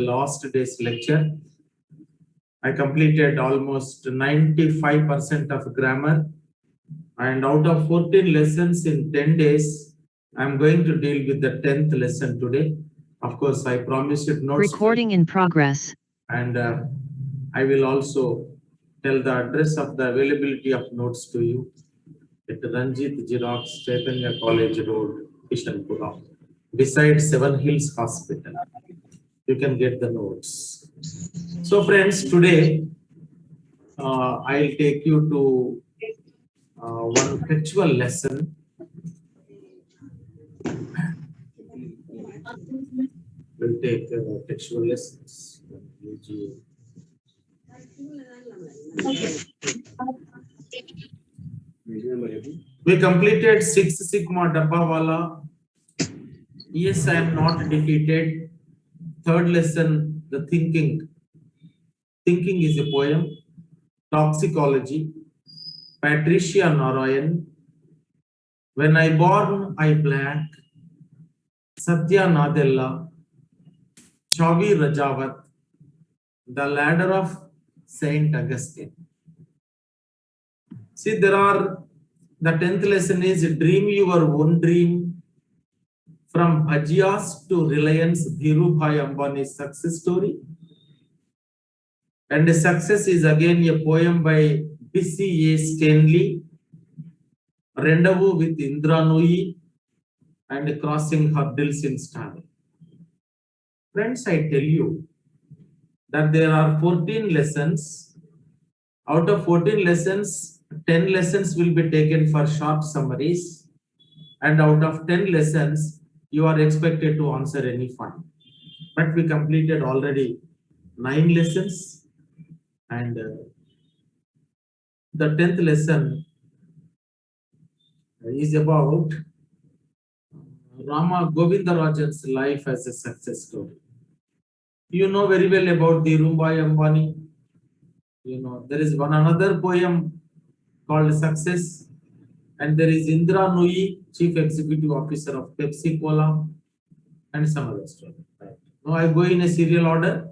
last day's lecture. I completed almost 95% of grammar, and out of 14 lessons in 10 days, I'm going to deal with the 10th lesson today. Of course, I promised notes. Recording in progress. And I will also tell the address of the availability of notes to you at Ranjit Xerox, Chaitanya College Road, Kishanpura, beside Seven Hills Hospital. You can get the notes. So friends, today I'll take you to one textual lesson. We'll take textual lessons. We completed 6 Sigma Dabbawala. Yes, I am not defeated. Third lesson, the thinking. Thinking is a poem. Toxicology. Patricia Narayan. When I born, I black. Satya Nadella. Chavi Rajawat. The ladder of Saint Augustine. See, there are, the 10th lesson is dream your own dream. From Agias to Reliance, Dhirubhai Ambani's success story. And the success is again a poem by B.C.A. Stanley. Rendezvous with Indra Nooyi and crossing hurdles in style. Friends, I tell you that there are 14 lessons. Out of 14 lessons, 10 lessons will be taken for short summaries. And out of 10 lessons, you are expected to answer any fine. But we completed already 9 lessons. And the 10th lesson is about Rama Govindarajan's life as a success story. You know very well about Dhirubhai Ambani. You know, there is one another poem called Success, and there is Indra Nooyi, Chief Executive Officer of Pepsi Cola, and some other story. Right. Now I go in a serial order,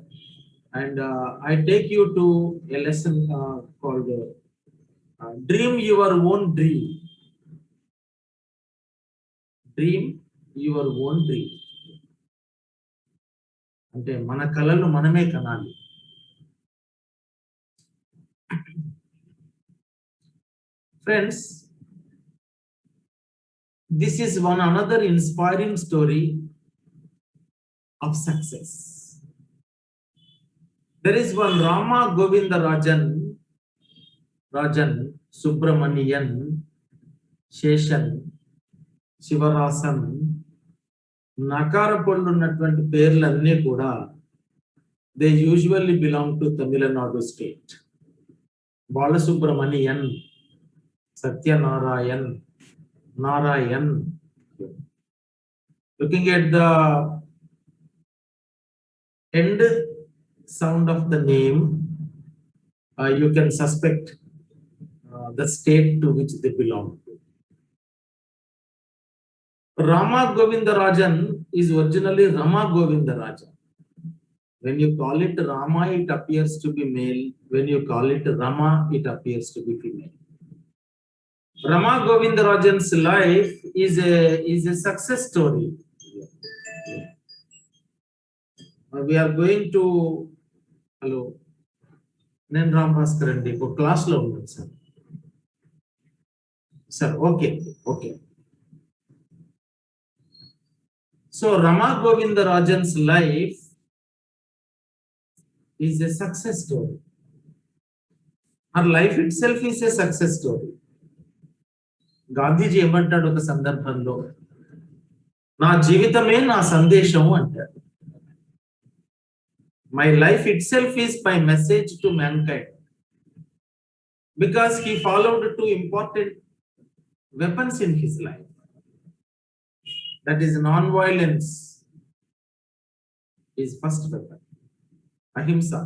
and I take you to a lesson called Dream Your Own Dream. Dream your own dream. అంటే మన కలలు మనమే కనాలి. Friends, this is one another inspiring story of success. There is one Rama Govindarajan, Rajan, Subramanian, Sheshan, Shivarasan, నకారపళ్ళున్నటువంటి పేర్లన్నీ కూడా they usually belong to Tamil Nadu state. Balasubramanian, Satyanarayan, Narayan. Looking at the end sound of the name, you can suspect the state to which they belong to. Rama Govindarajan is originally Rama Govindarajan. When you call it Rama, it appears to be male. When you call it Rama, it appears to be female. Rama Govindarajan's life is a success story. We are going to, hello, Nen Ram Bhaskar andi, class lo unnadu sir. Sir, okay. So Rama Govindarajan's life is a success story. Her life itself is a success story. Gandhiji ఏమంటాడు ఒక సందర్భంలో, నా జీవితమే నా సందేశం అంటాడు. My life itself is my message to mankind, because he followed 2 important weapons in his life. That is, non-violence is first weapon, ahimsa.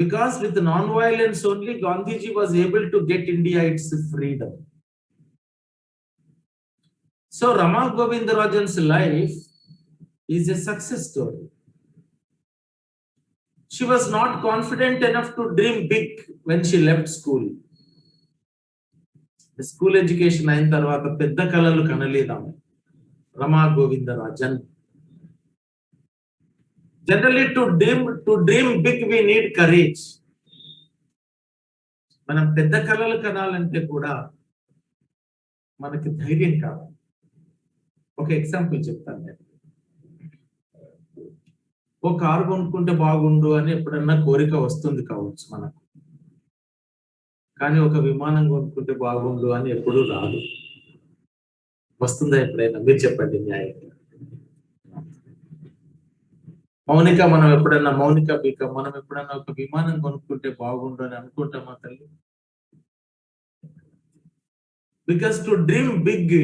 Because with non-violence only, Gandhiji was able to get India its freedom. So Rama Govindarajan's life is a success story. She was not confident enough to dream big when she left school. School education అయిన తర్వాత పెద్ద కళలు కనలేదాము. Rama Govindarajan. Generally to dream big we need courage. మనం పెద్ద కళలు కనాలంటే కూడా మనకి ధైర్యం కావాలి. ఒక ఎగ్జాంపుల్ చెప్తాను నేను. ఓ కారు కొనుక్కుంటే బాగుండు అని ఎప్పుడన్నా కోరిక వస్తుంది కావచ్చు మనకు, కానీ ఒక విమానం కొనుక్కుంటే బాగుండు అని ఎప్పుడు రాదు. వస్తుందా ఎప్పుడైనా? మీరు చెప్పండి న్యాయంగా. మౌనిక మనం ఎప్పుడన్నా మనం ఎప్పుడన్నా ఒక విమానం కొనుక్కుంటే బాగుండు అని అనుకుంటామా తల్లి? Because to dream big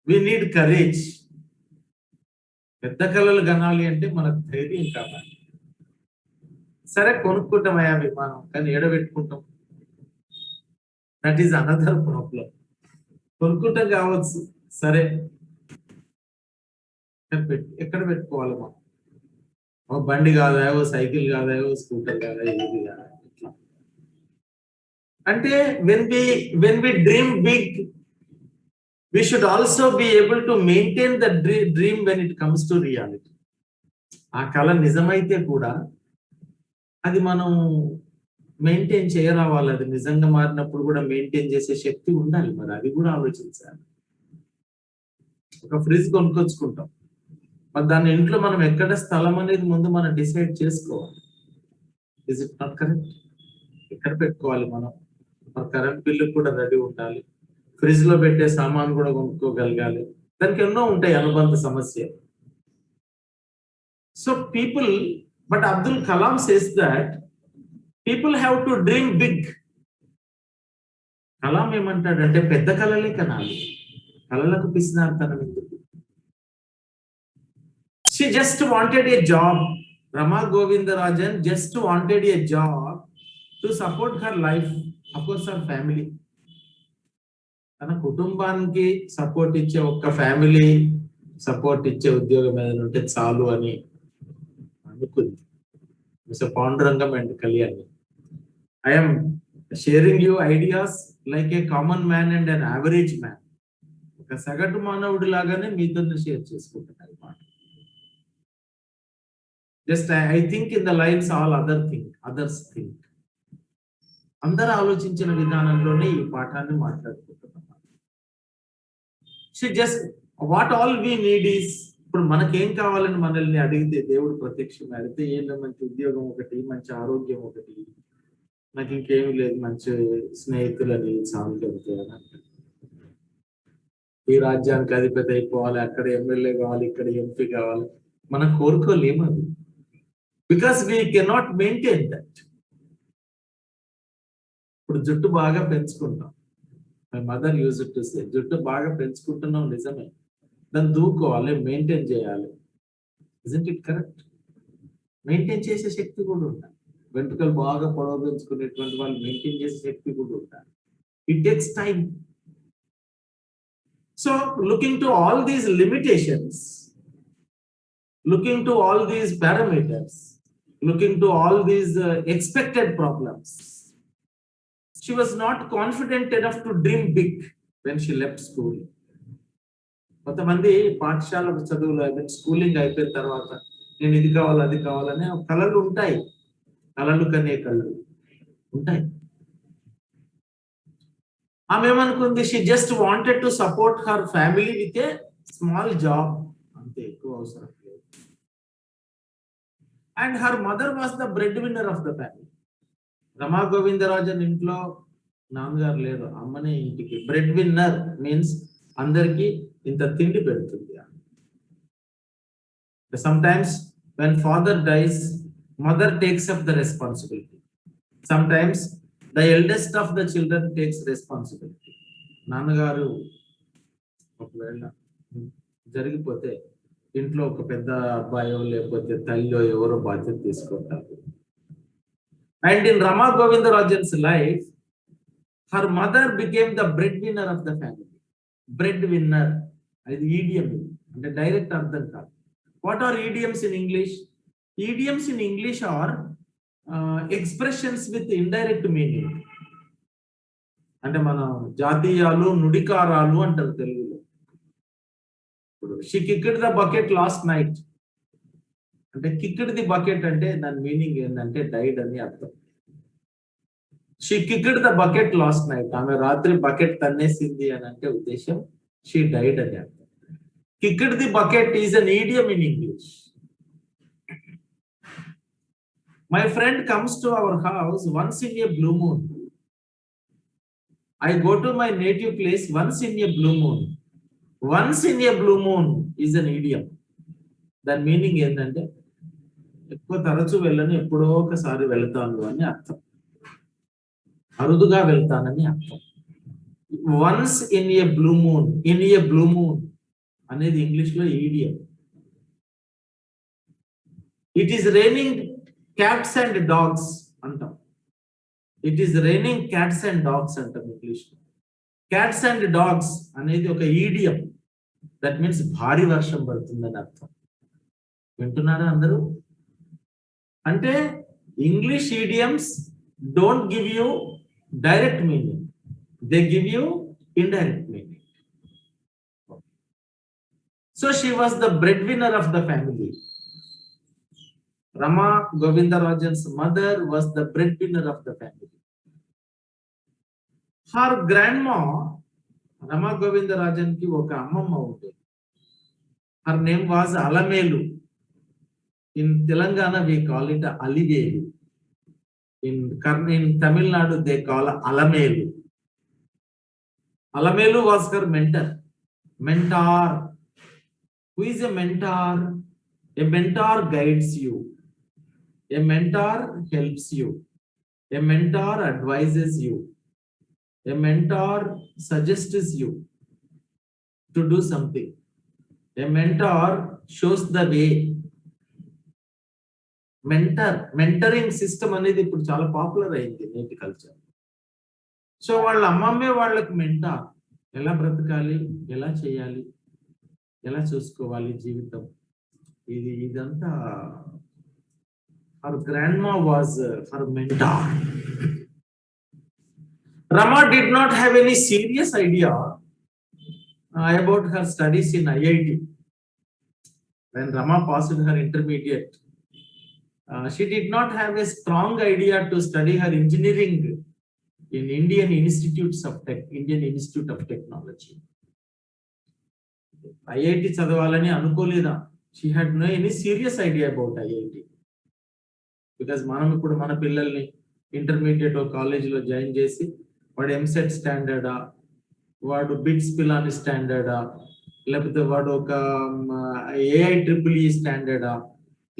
we need courage. పెద్ద కళలు కనాలి అంటే మనకు ధైర్యం కావాలి. సరే కొనుక్కుంటామయ్యా విమానం, కానీ ఏడబెట్టుకుంటాం. That is another problem. కొనుక్కుంటాం కావచ్చు, సరే ఎక్కడ పెట్టుకోవాలి మనం? ఓ బండి కాదా, ఓ సైకిల్ కాదా, ఓ స్కూటర్ కాదా, ఏది కాదా? ఇట్లా అంటే when we dream big, we should also be able to maintain the dream when it comes to reality. ఆ కళ నిజమైతే కూడా అది మనం మెయింటైన్ చేయరావాలి. అది నిజంగా మారినప్పుడు కూడా మెయింటైన్ చేసే శక్తి ఉండాలి. మరి అది కూడా ఆలోచించాలి. ఒక ఫ్రిడ్జ్ కొనుక్కొచ్చుకుంటాం, మరి దాని ఇంట్లో మనం ఎక్కడ స్థలం అనేది ముందు మనం డిసైడ్ చేసుకోవాలి. Is it not correct? ఎక్కడ పెట్టుకోవాలి మనం? మన కరెంట్ బిల్లు కూడా రెడీ ఉండాలి. ఫ్రిడ్జ్ లో పెట్టే సామాన్ కూడా కొనుక్కోగలగాలి. దానికి ఎన్నో ఉంటాయి అనుబంధ సమస్య. So people, but Abdul Kalam says that people have to dream big. Kalam ఏమంటాడంటే పెద్ద కళలే కనాలి, కళలకు పిసినార్తనం ఎందుకు? She just wanted a job. Rama Govindarajan just wanted a job to support her life, of course her family. తన కుటుంబానికి సపోర్ట్ ఇచ్చే ఒక్క ఫ్యామిలీ సపోర్ట్ ఇచ్చే ఉద్యోగం ఏదైనా ఉంటే చాలు అని అనుకుంది. Mister Pandurangam and Kalyani, I'm sharing you ideas like a common man and an average man. ఒక సగటు మానవుడి లాగానే మీతో షేర్ చేసుకుంటున్నాను. Just I think in the lines all others think. అందరూ ఆలోచించిన విధానంలోనే ఈ పాఠాన్ని మాట్లాడుకుంటున్నాం. Just what all we need is, ఇప్పుడు మనకేం కావాలని మనల్ని అడిగితే, దేవుడు ప్రత్యక్షంగా అడిగితే, ఏం మంచి ఉద్యోగం ఒకటి, మంచి ఆరోగ్యం ఒకటి, నాకు ఇంకేమి లేదు, మంచి స్నేహితులని చాలు చెబుతాయని. ఈ రాజ్యానికి అధిపతి అయిపోవాలి, అక్కడ ఎమ్మెల్యే కావాలి, ఇక్కడ ఎంపీ కావాలి, మనం కోరుకోలేము అది. Because we cannot maintain that. ఇప్పుడు జుట్టు బాగా పెంచుకుంటాం. My mother used to say, జుట్టు బాగా పెంచుకుంటున్నాం నిజమే, దాన్ని దూకోవాలి, మెయింటైన్ చేయాలి. Isn't it correct? మెయింటైన్ చేసే శక్తి కూడా ఉండాలి. వెంట్రుకలు బాగా పొడవ పెంచుకునేటువంటి వాళ్ళు మెయింటైన్ చేసే శక్తి కూడా ఉండాలి. It takes time. So looking to all these limitations, looking to all these parameters, looking to all these expected problems, she was not confident enough to dream big when she left school. కొంతమంది పాఠశాల చదువులు schooling అయిపోయిన తర్వాత నేను ఇది కావాలి, అది కావాలని కళలు ఉంటాయి. కళలు కనే కళలు ఉంటాయి. ఆమె ఏమనుకుంది? she just wanted to support her family with a small job. అంతే, ఎక్కువ అవసరం. And her mother was the breadwinner of the family. Rama Govindarajan ఇంట్లో నాన్నగారు లేరు, అమ్మనే ఇంటికి బ్రెడ్ విన్నర్. మీన్స్ అందరికి ఇంత తిండి పెడుతుంది. Sometimes when father dies, mother takes up the responsibility. Sometimes the eldest of the children takes responsibility. నాన్నగారు ఒకవేళ జరిగిపోతే ఇంట్లో ఒక పెద్ద అబ్బాయో లేకపోతే తల్లియో ఎవరో బాధ్యత తీసుకుంటారు. And in Rama Govindarajan's life, her mother became the breadwinner of the family. Breadwinner, అది ఈడియం. అంటే డైరెక్ట్ అర్థం కాదు. What are idioms in English? Idioms in English are expressions with indirect meaning. అంటే మన జాతీయాలు, నుడికారాలు అంటారు తెలుగులో. ఇప్పుడు she kicked the bucket last night అంటే కిక్డ్ ది బకెట్ అంటే దాని మీనింగ్ ఏంటంటే డైడ్ అని అర్థం. She kicked the bucket last night, ఆమె రాత్రి బకెట్ తన్నేసింది అని అంటే ఉద్దేశం షీ డైడ్ అని అర్థం. Kicked the bucket is an ఈడియం in English. My friend comes to our house once in a blue moon. I go to my native place once in a blue moon. Once in a blue moon is an idiom. దాని meaning ఏంటంటే ఎక్కువ తరచూ వెళ్ళని, ఎప్పుడో ఒకసారి వెళ్తాను అని అర్థం, అరుదుగా వెళ్తానని అర్థం. Once in a blue moon, in a blue moon అనేది ఇంగ్లీష్ లో idiom. It is raining cats and dogs అంటాం. It is raining cats and dogs అంటాం ఇంగ్లీష్ లో. క్యాట్స్ అండ్ డాగ్స్ అనేది ఒక ఈడియం. దట్ మీన్స్ భారీ వర్షం పడుతుందని అర్థం. వింటున్నారా అందరూ? అంటే English idioms don't give you direct meaning, they give you indirect meaning. So she was the breadwinner of the family. Rama Govindarajan's mother was the breadwinner of the family. Her grandma, Rama Govindarajan ki oka ammamma unde. Her name was Alamelu. In Telangana we call it Alivelu. In Tamil Nadu they call Alamelu. Alamelu was her mentor. Mentor. Who is a mentor? A mentor guides you. A mentor helps you. A mentor advises you. A mentor suggests you to do something. A mentor shows the way. Mentoring system అనేది ఇప్పుడు చాలా popular అయింది నేటి culture. So వాళ్ళ అమ్మమ్మే వాళ్ళకి mentor. ఎలా బ్రతకాలి, ఎలా చేయాలి, ఎలా చూసుకోవాలి జీవితం, ఇదంతా. Her grandma was her mentor. Rama did not have any serious idea about her studies in IIT. When Rama passed her intermediate, she did not have a strong idea to study her engineering in Indian Institute of Technology. IIT చదవాలని అనుకోలేదా? She had no any serious idea about IIT. Because మనం ఇప్పుడు మన పిల్లల్ని intermediate కాలేజీలో join చేసి వాడు ఎంసెట్ స్టాండర్డా, వాడు bits Pilani స్టాండర్డా, లేకపోతే వాడు ఒక AIEEE స్టాండర్డా,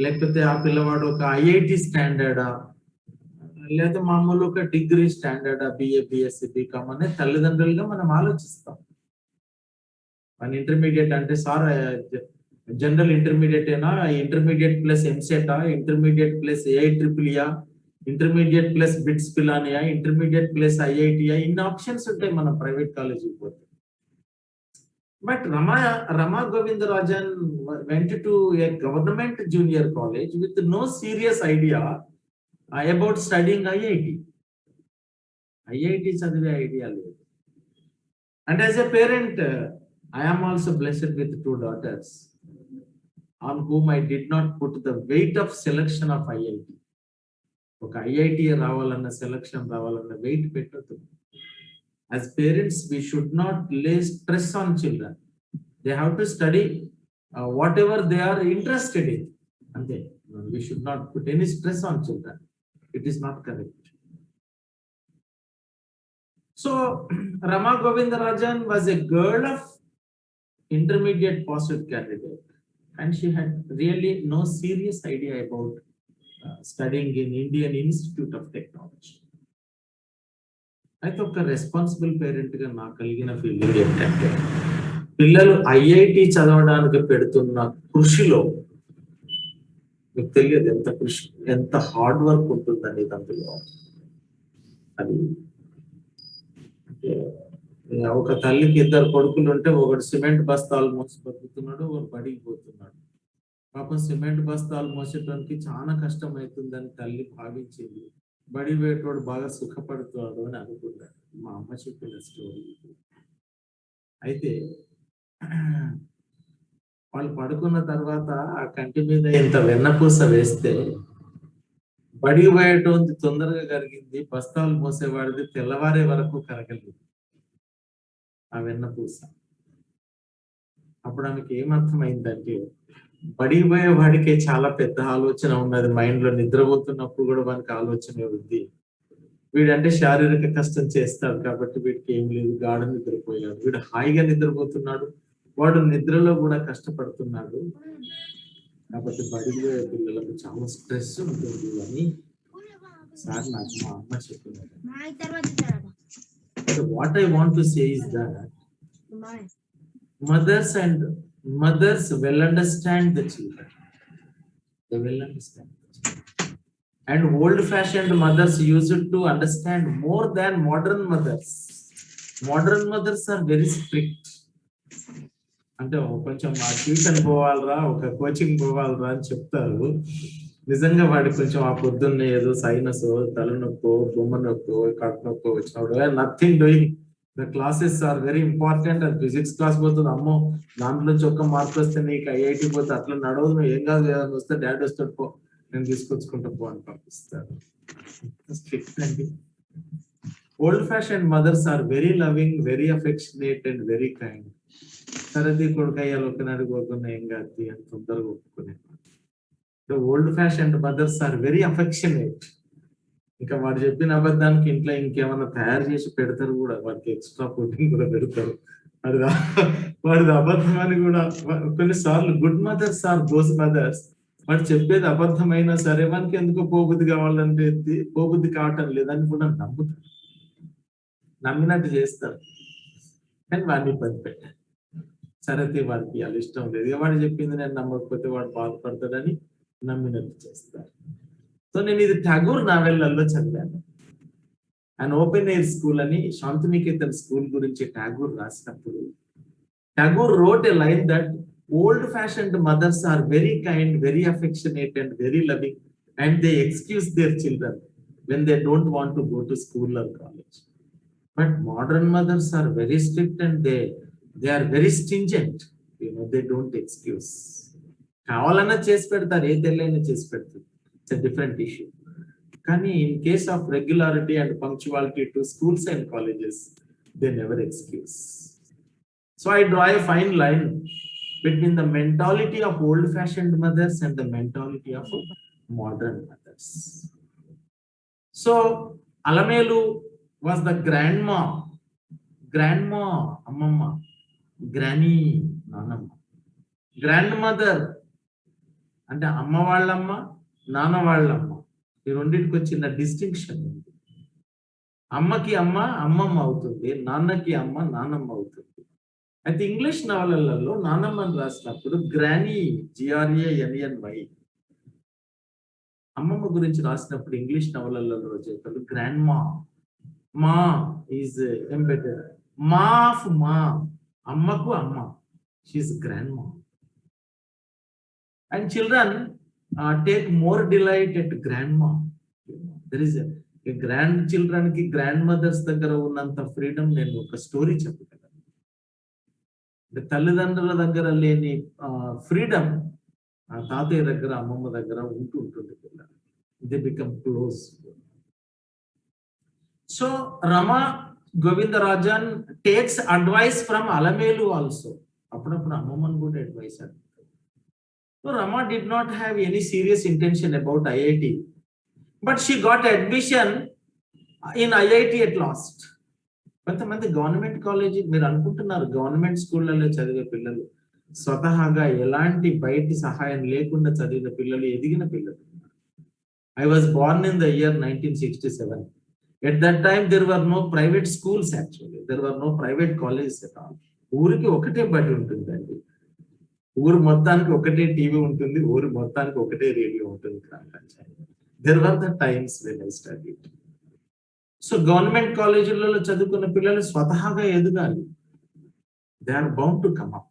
లేకపోతే ఆ పిల్లవాడు ఒక IIT స్టాండర్డా, లేదా మామూలు ఒక డిగ్రీ స్టాండర్డా, BA BSc BCom అనే తల్లిదండ్రులుగా మనం ఆలోచిస్తాం. మన ఇంటర్మీడియట్ అంటే సార్ జనరల్ ఇంటర్మీడియట్ అయినా, ఇంటర్మీడియట్ ప్లస్ ఎంసెటా, intermediate plus AIEEE, intermediate plus BITS పిలానియా, ఇంటర్మీడియట్ ప్లస్ IIT, ఇన్ని ఆప్షన్స్ ఉంటాయి మనం ప్రైవేట్ కాలేజీకి పోతే. But Rama Govindarajan went to a government junior college with no serious idea about studying IIT. IIT చదివే idea లేదు. And as a parent, I am also blessed with 2 daughters on whom I did not put the weight of selection of IIT. ఒక IIT రావాలన్న, selection రావాలన్న wait పెట్టొద్దు. As parents, we should not lay stress on children. They have to study whatever they are interested in. Ante, we should not put any stress on children. It is not correct. So Rama Govindarajan was a girl of intermediate passed candidate, and she had really no serious idea about studying in Indian Institute of Technology. అయితే ఒక responsible parent గా నాకు కలిగిన feeling ఏంటంటే, పిల్లలు IIT చదవడానికి పెడుతున్న కృషిలో మీకు తెలియదు ఎంత కృషి, ఎంత హార్డ్ వర్క్ ఉంటుందని అందులో. అది ఒక తల్లికి ఇద్దరు కొడుకులు ఉంటే ఒకడు సిమెంట్ బస్తాలు మోసి బతుకుతున్నాడు, ఒకడు బడికి పోతున్నాడు. పాపం సిమెంట్ బస్తాలు మోసేటానికి చాలా కష్టం అవుతుందని తల్లి భావించింది. బడి వేటోడు బాగా సుఖపడుతాడు అని అనుకున్నాడు. మా అమ్మ చెప్పిన స్టోరీ. అయితే వాళ్ళు పడుకున్న తర్వాత ఆ కంటి మీద ఇంత వెన్నపూస వేస్తే బడికి పోయేటోంది తొందరగా కరిగింది, బస్తాలు మోసేవాడిది తెల్లవారే వరకు కరగలేదు ఆ వెన్నపూస. అప్పుడు ఆమెకి ఏమర్థమైందంటే బడికి పోయే వాడికే చాలా పెద్ద ఆలోచన ఉన్నది మైండ్ లో, నిద్రపోతున్నప్పుడు కూడా వానికి ఆలోచన ఉంది. వీడంటే శారీరక కష్టం చేస్తాడు కాబట్టి వీడికి ఏం లేదు, గాఢ నిద్రపోయాడు. వీడు హాయిగా నిద్రపోతున్నాడు, వాడు నిద్రలో కూడా కష్టపడుతున్నాడు. కాబట్టి బడికి పోయే పిల్లలకు చాలా స్ట్రెస్ ఉంటుంది అని సార్ నాకు మా అమ్మ చెప్పినారు. What I want to say is that mothers will understand the children. They will understand the children. And old-fashioned mothers used to understand more than modern mothers. Modern mothers are very strict. అంటే కొంచెం ఆ tuition పోవాలరా, ఒక coaching పోవాలరా అని చెప్తారు. నిజంగా వాడి కొంచెం ఆ పొద్దున్నే ఏదో సైనస్, తలనొప్పో, బొమ్మ నొప్పో, కట్ నొప్పో వచ్చినప్పుడు nothing doing, the classes are very important. అది ఫిజిక్స్ క్లాస్ పోతుంది, అమ్మో దాంట్లోంచి ఒక్క మార్క్ వస్తే నీకు ఐఐటి పోతే అట్లా నడవదు, నువ్వు ఏం కాదు వస్తే డాడీ వస్తాడు పో, నేను తీసుకొచ్చుకుంటా పో అని పంపిస్తాడు. స్ట్రిక్ట్ అండి. Old fashion mothers are very loving, very affectionate and very kind. సరది కొడుకయ్యాలు ఒకనాడు పోతున్నా ఏం కాదు అని తొందరగా ఒప్పుకునే. Old fashion mothers are very affectionate. ఇంకా వాడు చెప్పిన అబద్ధానికి ఇంట్లో ఇంకేమన్నా తయారు చేసి పెడతారు కూడా, వాడికి ఎక్స్ట్రా ప్రోటీన్ కూడా పెడతారు. వాడిది అబద్ధం అని కూడా. కొన్నిసార్లు good mothers are those mothers, వాడు చెప్పేది అబద్ధమైనా సరే వానికి ఎందుకో పోబుద్ధి కావాలంటే పోబుద్ధి కావటం లేదని కూడా నమ్ముతారు, నమ్మినట్టు చేస్తారు. కానీ వాడిని ఇబ్బంది పెట్టారు. సరే వాడికి అలా ఇష్టం లేదు, వాడు చెప్పింది నేను నమ్మకపోతే వాడు బాధపడతాడని నమ్మినట్టు చేస్తారు. సో నేను ఇది ఠాగూర్ నావెళ్లలో చదివాను. అండ్ ఓపెన్ ఎయిర్ స్కూల్ అని శాంతినికేతన్ స్కూల్ గురించి ఠాగూర్ రాసినప్పుడు, Tagore wrote a line that old fashioned mothers are very kind, very affectionate and very loving, and they excuse their children when they don't want to go to school or college. But modern mothers are very strict and they are very stringent. They don't excuse. కావాలన్నా చేసి పెడతారు, ఏ తెల్లైనా చేసి పెడతారు. It's a different issue. కానీ in case of regularity and punctuality to schools and colleges, they never excuse. So I draw a fine line between the mentality of old-fashioned mothers and the mentality of modern mothers. So Alamelu was the grandma, Ammamma, granny, Nanamma. Grandmother అంటే అమ్మ వాళ్ళమ్మ, నాన్న వాళ్ళమ్మ, ఈ రెండింటికి వచ్చిన distinction ఉంది. అమ్మకి అమ్మ అమ్మమ్మ అవుతుంది, నాన్నకి అమ్మ నాన్నమ్మ అవుతుంది. అయితే ఇంగ్లీష్ నవలలలో నాన్నమ్మని రాసినప్పుడు గ్రానీ, GRANNY, అమ్మమ్మ గురించి రాసినప్పుడు ఇంగ్లీష్ నవలలలో చెప్పారు గ్రాండ్ మా. మా ఈజ్ ఎంబెడెడ్, మా ఆఫ్ మా, అమ్మకు అమ్మ, షీఈ్ గ్రాండ్ మా. And children take more delight at grandma. There is a grandchildren ki grandmothers దగ్గర ఉన్నంత ఫ్రీడమ్ నేను ఒక స్టోరీ చెప్పగలను. తల్లిదండ్రుల దగ్గర లేని ఫ్రీడమ్ తాతయ్య దగ్గర, అమ్మమ్మ దగ్గర ఉంటుంది పిల్లలు. They become close. So Rama Govindarajan takes advice from Alamelu also. అప్పుడప్పుడు అమ్మమ్మని కూడా అడ్వైస్ అడుగుతారు. So Rama did not have any serious intention about IIT, but she got admission in IIT at last. కొంతమంది గవర్నమెంట్ కాలేజీ, మీరు అనుకుంటున్నారు గవర్నమెంట్ స్కూళ్ళలో చదివే పిల్లలు, స్వతహాగా ఎలాంటి బయటి సహాయం లేకుండా చదివిన పిల్లలు, ఎదిగిన పిల్లలు. I was born in the year 1967. At that time there were no private schools actually. There were no private colleges at all. ఊరికి ఒకటే బడి ఉంటుందండి, ఊరు మొత్తానికి ఒకటే టీవీ ఉంటుంది, ఊరు మొత్తానికి ఒకటే రేడియో ఉంటుంది. There were the times when I studied. So government కాలేజీలలో చదువుకున్న పిల్లలు స్వతహాగా ఎదగాలి. They are bound to come up.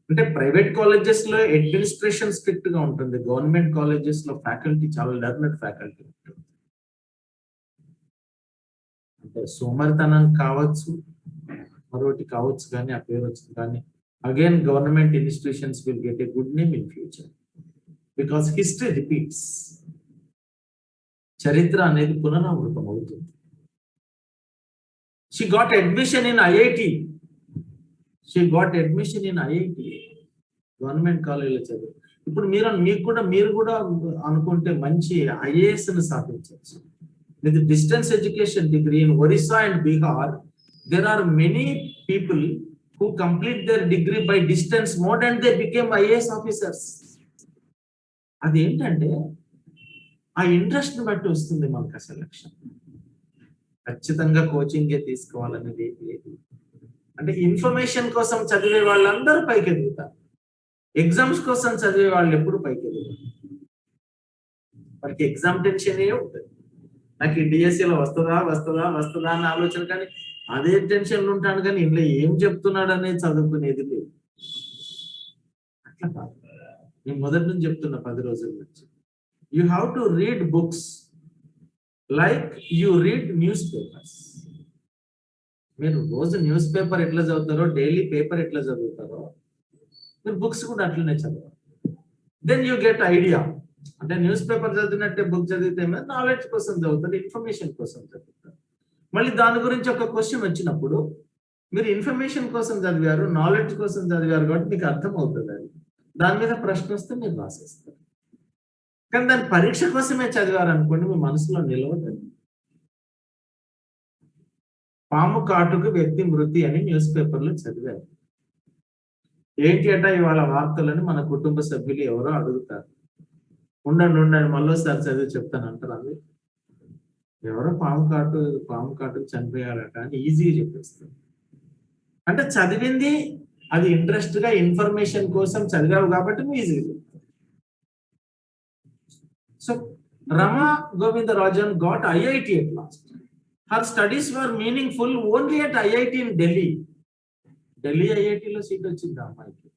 అంటే ప్రైవేట్ కాలేజెస్ లో అడ్మినిస్ట్రేషన్ స్ట్రిక్ట్ గా ఉంటుంది, గవర్నమెంట్ కాలేజెస్ లో ఫ్యాకల్టీ చాలా లెర్నెడ్ ఫ్యాకల్టీ ఉంటుంది. అంటే సోమరితనం కావచ్చు, మరొకటి కావచ్చు, కానీ ఆ పేరు వచ్చింది. కానీ again government institutions will get a good name in future because history repeats. చరిత్ర అనేది పునరావృతం అవుతుంది. She got admission in IIT. Government కాలేజీలో చదువు. ఇప్పుడు మీరు కూడా అనుకుంటే మంచి ఐఏఎస్ ని సాధించవచ్చు with distance education degree. In Orissa and Bihar there are many people who complete their degree by distance mode and they became IAS officers. అదేంటంటే ఆ ఇంట్రెస్ట్ ని బట్టి వస్తుంది మనకు ఆ సెలక్షన్. ఖచ్చితంగా కోచింగే తీసుకోవాలనేది లేదు. అంటే ఇన్ఫర్మేషన్ కోసం చదివే వాళ్ళందరూ పైకి ఎదుగుతారు, ఎగ్జామ్స్ కోసం చదివే వాళ్ళు ఎప్పుడు పైకి ఎదుగుతారు. వాళ్ళకి ఎగ్జామ్ టెన్షనే ఉంటుంది. నాకు డిఎస్సీలో వస్తుందా అన్న ఆలోచన, కానీ అదే టెన్షన్లు ఉంటాను, కానీ ఇంట్లో ఏం చెప్తున్నాడు అనేది చదువుకునేది లేదు. అట్లా కాదు, నేను మొదటి నుంచి చెప్తున్నా 10 రోజుల నుంచి. You have to read books like you read news papers. మీరు రోజు న్యూస్ పేపర్ ఎట్లా చదువుతారో, డైలీ పేపర్ ఎట్లా చదువుతారో, మీరు బుక్స్ కూడా అట్లనే చదవాలి. Then you get idea. అంటే న్యూస్ పేపర్ చదివినట్టే బుక్ చదివితే నాలెడ్జ్ కోసం చదువుతారు, ఇన్ఫర్మేషన్ కోసం చదువుతారు. మళ్ళీ దాని గురించి ఒక క్వశ్చన్ వచ్చినప్పుడు మీరు ఇన్ఫర్మేషన్ కోసం చదివారు, నాలెడ్జ్ కోసం చదివారు కాబట్టి మీకు అర్థం అవుతుంది. అది దాని మీద ప్రశ్న వస్తే మీరు రాసేస్తారు. కానీ దాని పరీక్ష కోసమే చదివారు అనుకోండి, మీ మనసులో నిలవదు. పాము కాటుకు వ్యక్తి మృతి అని న్యూస్ పేపర్లో చదివారు. ఏంటి అట ఇవాళ వార్తలని మన కుటుంబ సభ్యులు ఎవరో అడుగుతారు. ఉండండి మళ్ళీసారి చదివి చెప్తాను అంటారు. అది ఎవరో పాము కాటుకు చనిపోయారట అని ఈజీగా చెప్పేస్తారు. అంటే చదివింది అది ఇంట్రెస్ట్ గా ఇన్ఫర్మేషన్ కోసం చదివావు కాబట్టి నువ్వు ఈజీగా చెప్తావు. So Rama Govindarajan got IIT at last. Her studies were meaningful only at IIT in Delhi. Delhi IIT లో సీట్ వచ్చింది ఆ అమ్మాయికి.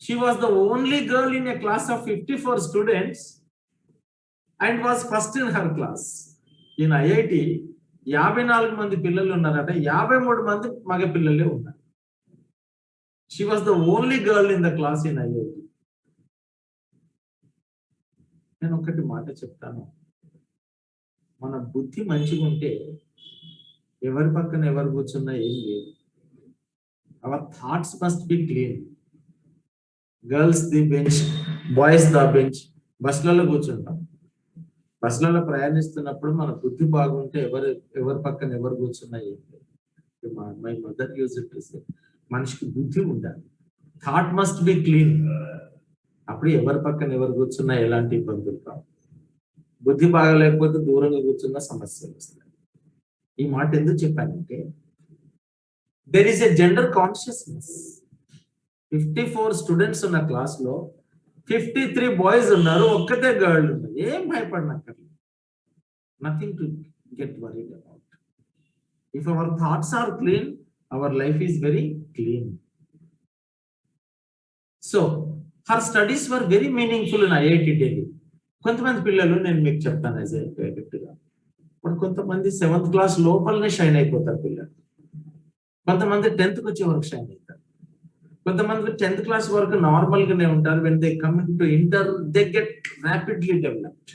She was the only girl in a class of 54 students and was first in her class. In IIT 54 మంది పిల్లలు ఉన్నారట, 53 మంది మగ పిల్లలే ఉన్నారు. She was the only girl in the class in IIT. నేను ఒకటి మాట చెప్తాను, మన బుద్ధి మంచిగా ఉంటే ఎవరి పక్కన ఎవరు కూర్చున్నా ఏం లేదు. Our thoughts must be clean. Girls the bench, boys the bench. బస్సులలో కూర్చుంటాం, బస్సులలో ప్రయాణిస్తున్నప్పుడు మన బుద్ధి బాగుంటే ఎవరి పక్కన ఎవరు కూర్చున్నా ఏం లేదు. My mother use it to say, మనిషికి బుద్ధి ఉండాలి, థాట్ మస్ట్ బి క్లీన్. అప్పుడు ఎవరి పక్కన ఎవరు కూర్చున్నా ఎలాంటి ఇబ్బందులు కావు. బుద్ధి బాగలేకపోతే దూరంగా కూర్చున్న సమస్యలు వస్తాయి. ఈ మాట ఎందుకు చెప్పానంటే there is a gender consciousness. 54 students ఉన్న క్లాస్ లో 53 బాయ్స్ ఉన్నారు, ఒక్కతే గర్ల్ ఉన్నది. ఏం భయపడనక్కర్లేదు. Nothing to get worried about. If our thoughts are clean, our life is very clean. So her studies were very meaningful in IIT Delhi. కొంతమంది పిల్లలు నేను మీకు చెప్తాను యాజ్ ఏ గా, ఇప్పుడు కొంతమంది 7th క్లాస్ లోపలనే షైన్ అయిపోతారు పిల్లలు, కొంతమంది 10th వచ్చే వరకు షైన్ అవుతారు, కొంతమంది 10th క్లాస్ వరకు నార్మల్ గానే ఉంటారు. When they come to inter they get rapidly developed.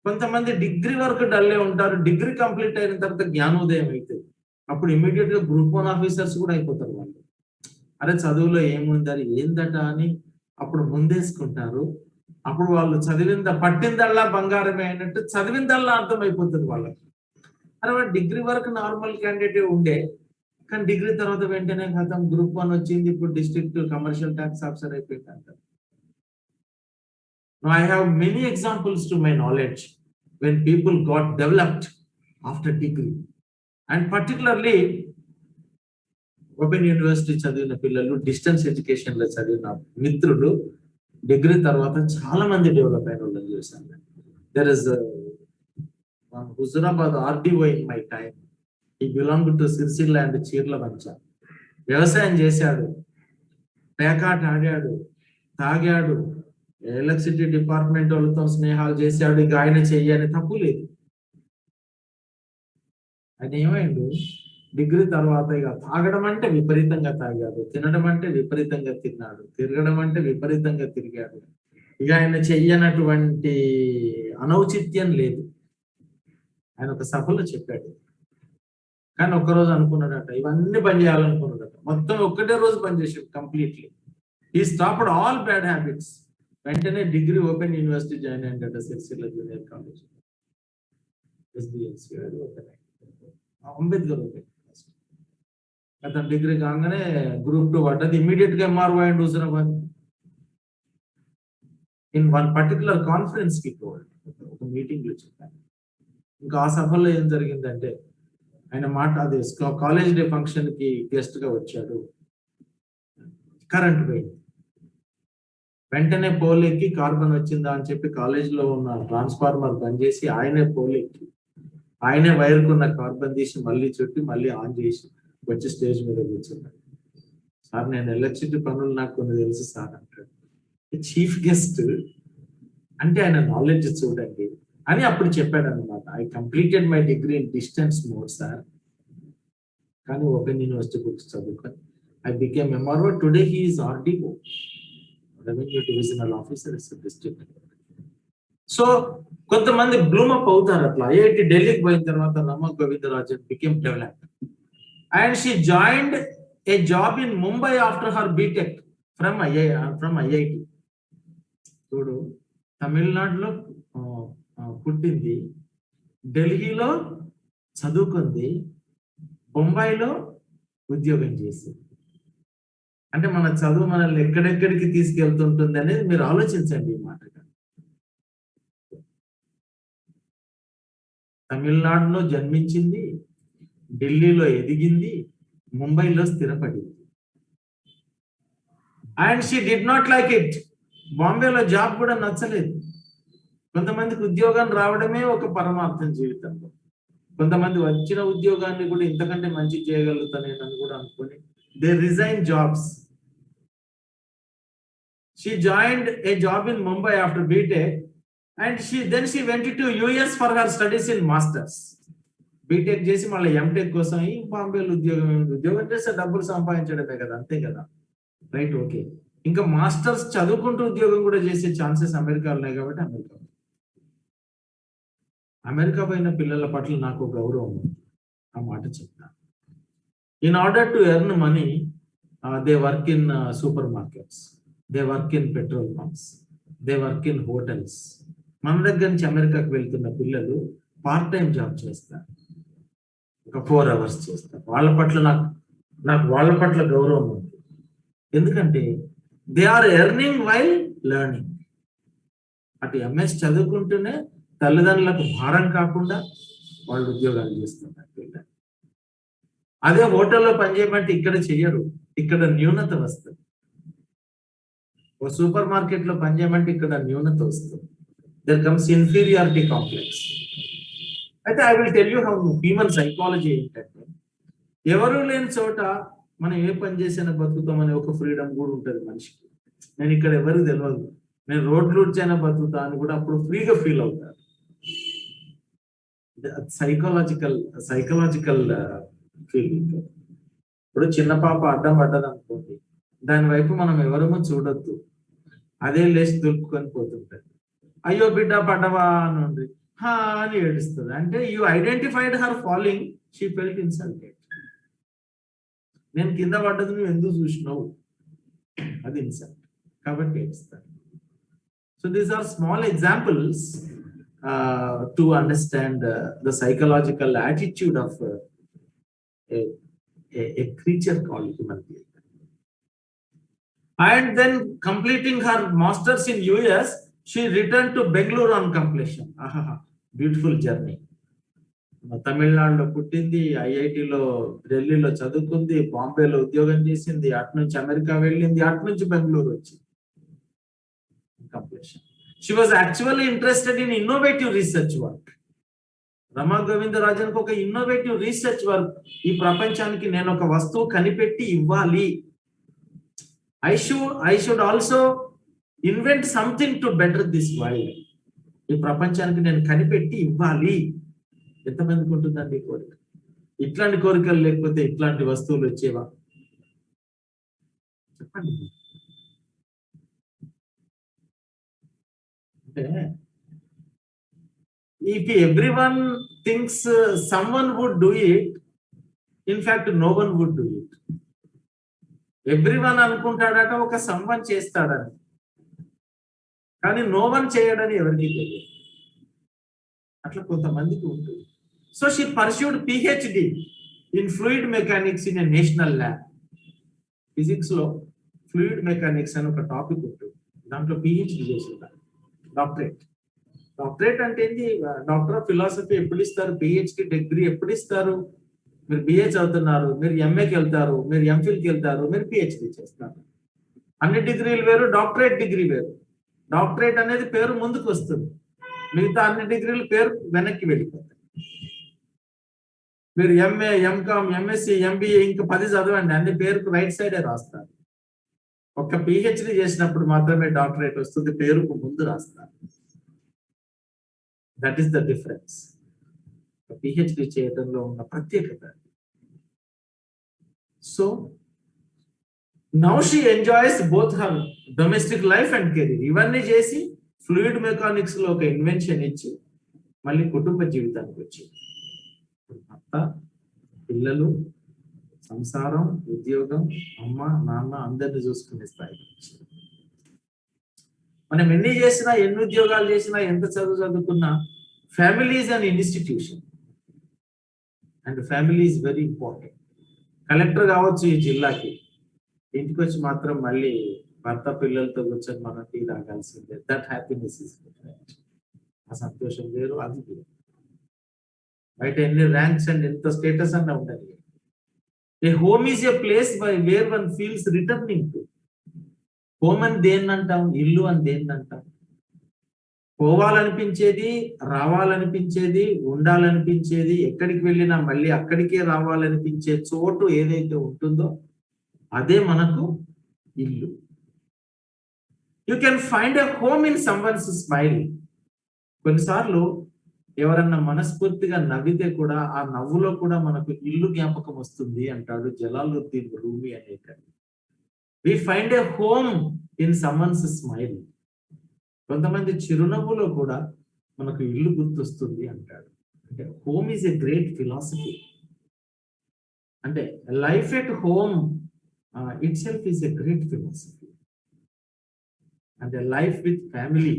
కొంతమంది డిగ్రీ వరకు డల్లే ఉంటారు, డిగ్రీ కంప్లీట్ అయిన తర్వాత జ్ఞానోదయం అవుతుంది. అప్పుడు ఇమీడియట్ గా గ్రూప్ 1 ఆఫీసర్స్ కూడా అయిపోతారు వాళ్ళు. అరే చదువులో ఏముంది అది ఏందట అని అప్పుడు ముందేసుకుంటారు. అప్పుడు వాళ్ళు పట్టిందల్లా బంగారమే అయినట్టు చదివిందల్లా అర్థమైపోతుంది వాళ్ళకి. అరే వాడు డిగ్రీ వరకు నార్మల్ క్యాండిడేట్ ఉండే, కానీ డిగ్రీ తర్వాత వెంటనే గతం గ్రూప్ 1 వచ్చింది, ఇప్పుడు డిస్ట్రిక్ట్ కమర్షియల్ ట్యాక్స్ ఆఫీసర్ అయిపోయింది అంటారు. I have many examples to my knowledge when people got developed after degree. And particularly open university చదివిన పిల్లలు, డిస్టెన్స్ ఎడ్యుకేషన్ లో చదివిన మిత్రులు డిగ్రీ తర్వాత చాలా మంది డెవలప్ అయిన వాళ్ళని చూసాను. There is Huzurabad RDO in my time. He belonged to Sircilla and Chirlavancha. వ్యవసాయం చేశాడు, పేకాట ఆడాడు, తాగాడు, ఎలక్ట్రిసిటీ డిపార్ట్మెంట్ వాళ్ళతో స్నేహాలు చేశాడు. ఇక ఆయన చెయ్యని తప్పు లేదు. ఆయన ఏమైండు, డిగ్రీ తర్వాత ఇక తాగడం అంటే విపరీతంగా తాగాడు, తినడం అంటే విపరీతంగా తిన్నాడు, తిరగడం అంటే విపరీతంగా తిరిగాడు. ఇక ఆయన చెయ్యనటువంటి అనౌచిత్యం లేదు. ఆయన ఒక సభలో చెప్పాడు. కానీ ఒక్కరోజు అనుకున్నాడట, ఇవన్నీ బంద్ చేయాలనుకున్నాడట. మొత్తం ఒక్కటే రోజు బంద్ చేశాడు కంప్లీట్లీ. ఈ స్టాప్డ్ ఆల్ బ్యాడ్ హ్యాబిట్స్. వెంటనే డిగ్రీ ఓపెన్ యూనివర్సిటీ జాయిన్ అయ్యాడట, Sircilla junior college, SBSC Ambedkar open. అతను డిగ్రీ కాగానే Group 2 పడ్డది. ఇమ్మీడియట్ గా MRO and Huzurabad. In one particular conference కి ఒక మీటింగ్ లో చెప్పాను. ఇంకా ఆ సభలో ఏం జరిగిందంటే, ఆయన అది కాలేజ్ డే ఫంక్షన్ కి గెస్ట్ గా వచ్చాడు. కరెంట్ పోయింది. వెంటనే పోల్ ఎక్కి కార్బన్ వచ్చిందా అని చెప్పి కాలేజ్ లో ఉన్న ట్రాన్స్ఫార్మర్ బంద్ చేసి ఆయనే పోల్ ఎక్కి ఆయనే వైర్కున్న కార్బన్ తీసి మళ్ళీ చుట్టి మళ్ళీ ఆన్ చేసి వచ్చి స్టేజ్ మీద కూర్చున్నాడు. సార్, నేను ఎలక్ట్రిసిటీ పనులు నాకు కొన్ని తెలుసు సార్ అంటాడు. చీఫ్ గెస్ట్ అంటే ఆయన నాలెడ్జ్ చూడండి అని అప్పుడు చెప్పాడు అనమాట. I completed my degree in distance mode sir, కానీ ఓపెన్ యూనివర్సిటీ బుక్స్ చదువుకొని I became MRO. Today he is RDO, revenue divisional officer district. So కొంతమంది బ్లూమ్ అప్ అవుతారు అట్లా. IIT ఢిల్లీకి పోయిన తర్వాత Rama Govindarajan became developed and she joined A job in Mumbai after her BTech from IIT. చూడు, తమిళనాడులో పుట్టింది, ఢిల్లీలో చదువుకుంది, బొంబాయిలో ఉద్యోగం చేసింది. అంటే మన చదువు మనల్ని ఎక్కడెక్కడికి తీసుకెళ్తుంటుంది అనేది మీరు ఆలోచించండి ఈ మాటగా. తమిళనాడులో జన్మించింది, ఢిల్లీలో ఎదిగింది, ముంబైలో స్థిరపడింది. And she did not like it. బాంబేలో జాబ్ కూడా నచ్చలేదు. కొంతమందికి ఉద్యోగం రావడమే ఒక పరమార్థం జీవితంలో. కొంతమంది వచ్చిన ఉద్యోగాన్ని కూడా ఇంతకంటే మంచి చేయగలుగుతానేనని కూడా అనుకొని they resign jobs. She joined a job in Mumbai after BTech and she went to US for her studies in masters. BTech చేసి మళ్ళీ MTech కోసం ఈ బాంబేలో ఉద్యోగం చేస్తే డబ్బులు సంపాదించడమే కదా, అంతే కదా, రైట్? ఓకే. ఇంకా మాస్టర్స్ చదువుకుంటూ ఉద్యోగం కూడా చేసే ఛాన్సెస్ అమెరికాలో ఉన్నాయి కాబట్టి అమెరికా పోయిన పిల్లల పట్ల నాకు గౌరవం, ఆ మాట చెప్తాను. In order to earn money they work in super markets, they work in petrol pumps, they work in hotels. మన దగ్గర నుంచి అమెరికాకు వెళ్తున్న పిల్లలు పార్ట్ టైం జాబ్ చేస్తారు, ఒక 4 hours చేస్తారు. వాళ్ళ పట్ల నాకు వాళ్ళ పట్ల గౌరవం ఉంది. ఎందుకంటే they are earning while learning. అటు MS చదువుకుంటూనే తల్లిదండ్రులకు భారం కాకుండా వాళ్ళు ఉద్యోగాలు చేస్తున్నారు పిల్లలు. అదే హోటల్లో పనిచేయమంటే ఇక్కడ చెయ్యరు, ఇక్కడ న్యూనత వస్తుంది. ఓ సూపర్ మార్కెట్ లో పనిచేయమంటే ఇక్కడ న్యూనత వస్తుంది. There comes inferiority complex. అయితే I will tell you how human psychology ఏంటంటే, ఎవరు లేని చోట మనం ఏ పని చేసినా బతుకుతామనే ఒక ఫ్రీడమ్ కూడా ఉంటుంది మనిషికి. నేను ఇక్కడ ఎవరికి తెలియదు, నేను రోడ్లు ఊడ్చైనా బతుకుతా అని కూడా అప్పుడు ఫ్రీగా ఫీల్ అవుతారు. Psychological feeling. ఇప్పుడు చిన్న పాప అడ్డం పడ్డది అనుకోండి, దాని వైపు మనం ఎవరమో చూడొద్దు, అదే లేచి దులుపుకొని పోతుంటది. అయ్యో బిడ్డ పడ్డవా అని హా అని ఏడుస్తుంది. అంటే you identified her falling, she felt insulted. నేను కింద పడ్డది నువ్వు ఎందుకు చూసినావు, అది ఇన్సల్ట్ కాబట్టి ఏడుస్తాను. So these are small examples to understand the psychological attitude of a creature called human being. And then completing her masters in US, she returned to Bangalore on completion. Beautiful journey. తమిళనాడులో పుట్టింది, IITలో ఢిల్లీలో చదువుకుంది, బాంబేలో ఉద్యోగం చేసింది, అటు నుంచి America వెళ్ళింది, అటు నుంచి బెంగళూరు వచ్చింది. Completion. She was actually interested in innovative research work. రమా గోవిందరాజన్కి ఒక ఇన్నోవేటివ్ రీసెర్చ్ వర్క్, ఈ ప్రపంచానికి నేను ఒక వస్తువు కనిపెట్టి ఇవ్వాలి, I should also invent something to better this world. ఈ ప్రపంచానికి నేను కనిపెట్టి ఇవ్వాలి. ఎంతమందికి ఉంటుందండి కోరిక? ఇట్లాంటి కోరికలు లేకపోతే ఇట్లాంటి వస్తువులు వచ్చేవా? చెప్పండి. అంటే if everyone thinks someone would do it, in fact no one would do it. Everyone అనుకుంటాడట ఒక సమ్వన్ చేస్తాడని, కానీ నో వన్ చేయడని ఎవరికి తెలియదు. అట్లా కొంతమందికి ఉంటుంది. So she pursued PhD in fluid mechanics in a national lab. Physics లో ఫ్లూయిడ్ మెకానిక్స్ అని ఒక టాపిక్ ఉంటుంది, దాంట్లో పిహెచ్డి చేసింది, డాక్టరేట్ అంటే ఏంటి? డాక్టర్ ఆఫ్ ఫిలాసఫీ ఎప్పుడు ఇస్తారు? పిహెచ్డి డిగ్రీ ఎప్పుడు ఇస్తారు? మీరు బిఏ చదువుతున్నారు, మీరు ఎంఏకి వెళ్తారు, మీరు ఎంఫిల్కి వెళ్తారు, మీరు పిహెచ్డి చేస్తారు. అన్ని డిగ్రీలు వేరు, డాక్టరేట్ డిగ్రీ వేరు. డాక్టరేట్ అనేది పేరు ముందుకు వస్తుంది, మిగతా అన్ని డిగ్రీలు పేరు వెనక్కి వెళ్ళిపోతాయి. మీరు ఎంఏ, ఎంకామ్, ఎంఎస్సి, ఎంబీఏ ఇంకా 10 చదవండి, అన్ని పేరుకు రైట్ సైడే రాస్తారు. ఒక్క పిహెచ్డి చేసినప్పుడు మాత్రమే డాక్టరేట్ వస్తుంది, పేరుకు ముందు రాస్తారు. That is the difference. PhD చేయడంలో ఉన్న ప్రత్యేకత. So now she enjoys both her domestic life and career. ఇవన్నీ చేసి ఫ్లూయిడ్ మెకానిక్స్ లో ఒక ఇన్వెన్షన్ ఇచ్చి మళ్ళీ కుటుంబ జీవితానికి వచ్చింది. భర్త, పిల్లలు, సంసారం, ఉద్యోగం, అమ్మ నాన్న అందరిని చూసుకునే స్థాయి. మనం ఎన్ని చేసినా, ఎన్ని ఉద్యోగాలు చేసినా, ఎంత చదువుకున్నా, family is an institution and family is very important. Collector కావచ్చు ఈ జిల్లాకి, ఇంటికి వచ్చి మాత్రం మళ్ళీ భర్త పిల్లలతో కూర్చొని మనం టీ తాగాల్సిందే. That happiness is different. ఆ సంతోషం వేరు, అది వేరు. బయట ఎన్ని ర్యాంక్స్ అండ్ ఎంత స్టేటస్ అన్నా ఉండదు. A home is a place by where one feels returning to. Home అని దేన్ని అంటాం? ఇల్లు అని దేన్ని అంటాం? పోవాలనిపించేది, రావాలనిపించేది, ఉండాలనిపించేది, ఎక్కడికి వెళ్ళినా మళ్ళీ అక్కడికే రావాలనిపించే చోటు ఏదైతే ఉంటుందో అదే మనకు ఇల్లు. You can find a home in someone's smile. కొన్నిసార్లు ఎవరన్నా మనస్ఫూర్తిగా నవ్వితే కూడా ఆ నవ్వులో కూడా మనకు ఇల్లు జ్ఞాపకం వస్తుంది అంటాడు జలాలుద్దీన్ రూమి అనే కవి. We find a home in someone's smile. కొంతమంది చిరునవ్వులో కూడా మనకు ఇల్లు గుర్తొస్తుంది అంటాడు. అంటే home is a great philosophy. అంటే life at home itself is a great philosophy. అంటే life with family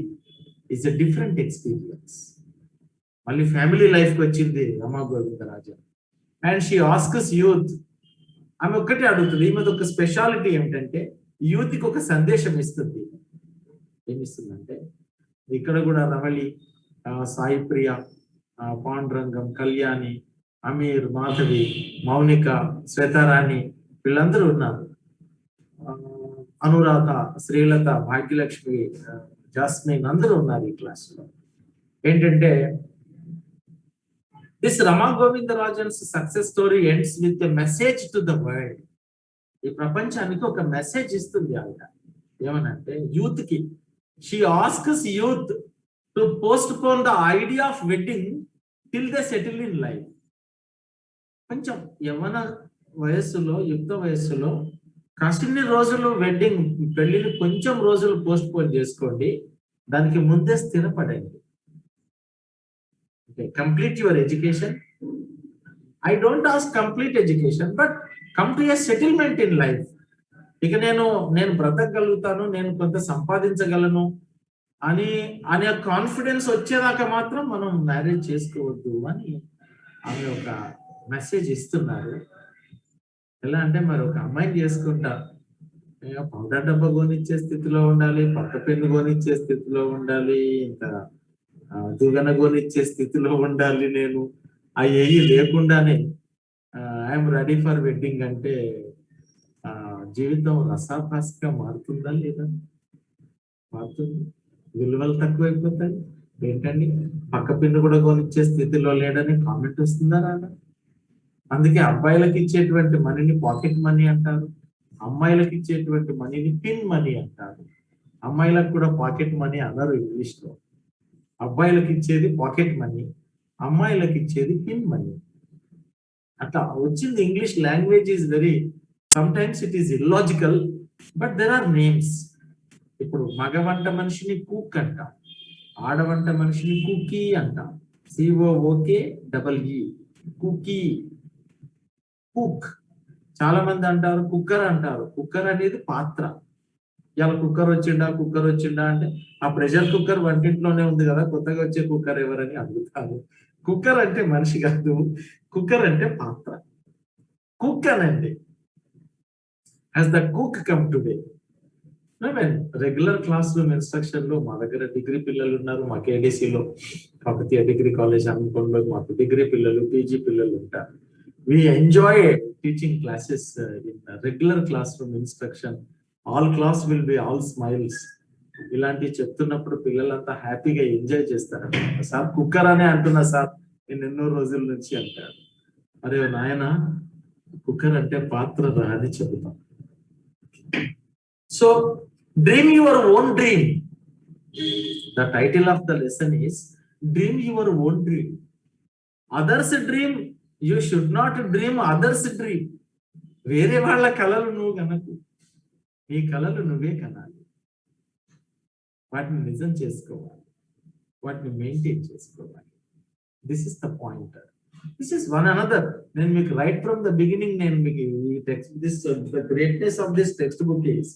is a different experience. మళ్ళీ ఫ్యామిలీ లైఫ్కి వచ్చింది Rama Govindarajan. And she asks youth. ఆమె ఒక్కటే అడుగుతుంది. ఈమెది ఒక స్పెషాలిటీ ఏమిటంటే యూత్కి ఒక సందేశం ఇస్తుంది. ఏమిస్తుందంటే, ఇక్కడ కూడా రమళి, సాయి ప్రియ, పాండురంగం, కళ్యాణి, అమీర్, మాధవి, మౌనిక, శ్వేతారాణి వీళ్ళందరూ ఉన్నారు. అనురాధ, శ్రీలత, భాగ్యలక్ష్మి, జాస్మిన్ అందరూ ఉన్నారు ఈ క్లాస్ లో. ఏంటంటే this Rama Govindarajan's success story ends with a message to the world. ఈ ప్రపంచానికి ఒక మెసేజ్ ఇస్తుంది ఆవిడ. ఏమనంటే యూత్ కి, she asks youth to postpone the idea of wedding till they settle in life. కొంచెం యవ్వన వయస్సులో, యుక్త వయస్సులో కాసిన్ని రోజులు వెడ్డింగ్, పెళ్లిని కొంచెం రోజులు పోస్ట్ పోన్ చేసుకోండి, దానికి ముందే స్థిరపడండి. Complete your education. I don't ask complete education, but come to a settlement in life. ఇక నేను బ్రతకగలుగుతాను, నేను కొంత సంపాదించగలను అనే కాన్ఫిడెన్స్ వచ్చేదాకా మాత్రం మనం మ్యారేజ్ చేసుకోవద్దు అని ఆమె ఒక మెసేజ్ ఇస్తున్నారు. ఎలా అంటే, మరి ఒక అమ్మాయిని చేసుకుంటా, పౌడర్ డబ్బా కొనిచ్చే స్థితిలో ఉండాలి, పక్క పెన్ను కొనిచ్చే స్థితిలో ఉండాలి, ఇంకా దుగన కొనిచ్చే స్థితిలో ఉండాలి, నేను అవి లేకుండానే ఐఎమ్ రెడీ ఫర్ వెడ్డింగ్ అంటే జీవితం రసాభాసగా మారుతుందా లేదా? మారుతుంది. విలువలు తక్కువైపోతాయి, ఏంటండి, పక్క పిన్ను కూడా కొనిచ్చే స్థితిలో లేడని కామెంట్ వస్తుందా రాదా? అందుకే అబ్బాయిలకు ఇచ్చేటువంటి మనీని పాకెట్ మనీ అంటారు, అమ్మాయిలకు ఇచ్చేటువంటి మనీని పిన్ మనీ అంటారు. అమ్మాయిలకు కూడా పాకెట్ మనీ అన్నారు ఇంగ్లీష్ లో. అబ్బాయిలకు ఇచ్చేది పాకెట్ మనీ, అమ్మాయిలకు ఇచ్చేది పిన్ మనీ. అట్లా వచ్చింది. English language is very, sometimes it is illogical, but there are names. ఇప్పుడు మగవంట మనిషిని కుక్ అంటాం, ఆడవంట మనిషిని కుకీ అంటాం, COOKEE, కుకీ, కుక్. చాలా మంది అంటారు కుక్కర్ అంటారు. కుక్కర్ అనేది పాత్ర. ఇవాళ కుక్కర్ వచ్చిండా అంటే ఆ ప్రెషర్ కుక్కర్ వంటింట్లోనే ఉంది కదా, కొత్తగా వచ్చే కుక్కర్ ఎవరని అడుగుతారు. కుక్కర్ అంటే మనిషి కాదు, కుక్కర్ అంటే పాత్ర. కుక్ అనండి. Has the cook come today? Regular class room instruction లో మా దగ్గర డిగ్రీ పిల్లలు ఉన్నారు, మా కేడీసీలో కాకతీయ డిగ్రీ కాలేజ్ అనుకోంలో మాకు డిగ్రీ పిల్లలు, పీజీ పిల్లలు ఉంటారు. We enjoy teaching classes in regular classroom instruction. All class will be all smiles. ఇలాంటి చెప్తున్నప్పుడు పిల్లలంతా హ్యాపీగా ఎంజాయ్ చేస్తారు. సార్ కుక్కర్ అనే అంటున్నా సార్ నేను ఎన్నో రోజుల నుంచి అంటారు. అరే నాయన, కుక్కర్ అంటే పాత్ర రా అని చెబుతాం. So dream your own dream. The title of the lesson is Dream Your Own Dream. Others dream, you should not dream others dream. వేరే వాళ్ళ కళలు నువ్వు కనకు, నీ కళలు నువ్వే కనాలి. వాటిని నిజం చేసుకోవాలి, వాటిని మెయింటైన్ చేసుకోవాలి. This is the pointer. This is one another. నేను మీకు రైట్ ఫ్రమ్ ద బిగినింగ్ నేను మీకు ఈ text, this the greatness of this text book is,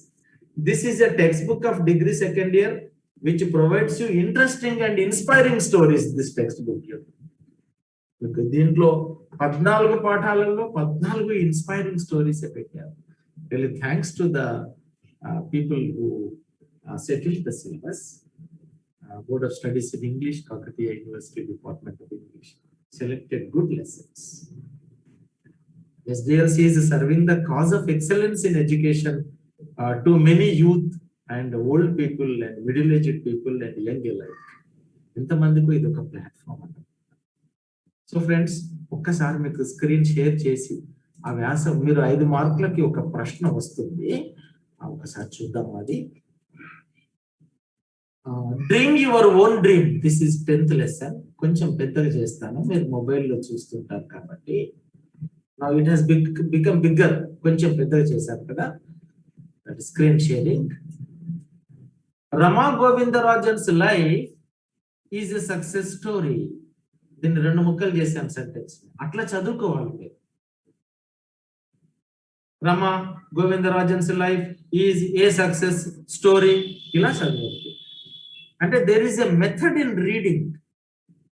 this is a text book of degree second year which provides you interesting and inspiring stories. This textbook మీకు దీంట్లో 14 పాఠాలలో 14 inspiring stories పెట్టారు. Really thanks to the people who settled the syllabus. Board of Studies in English, Kakatiya University Department of English selected good lessons. SDLC is serving the cause of excellence in education to many youth and old people and middle-aged people and young alike. ఇంతమందికి ఇది ఒక platform అన్నమాట. So friends, ఒక్కసారి మీకు screen share చేసి ఆ వ్యాసం, మీరు 5 మార్కులకి ఒక ప్రశ్న వస్తుంది, ఒకసారి చూద్దాం. అది dream your own dream. This is 10th lesson. కొంచెం పెద్దగా చేస్తాను, మీరు మొబైల్లో చూస్తుంటారు కాబట్టి. Now it has become bigger. కొంచెం పెద్దగా చేశారు కదా. That screen sharing. Rama Govindarajan's life is a success story. దీన్ని 2 ముక్కలు చేశాం సెంటెన్స్. అట్లా చదువుకోవాలి మీరు. Rama Govindarajan's life is a success story, ఇలా చదవచ్చు. అంటే there is a method in reading.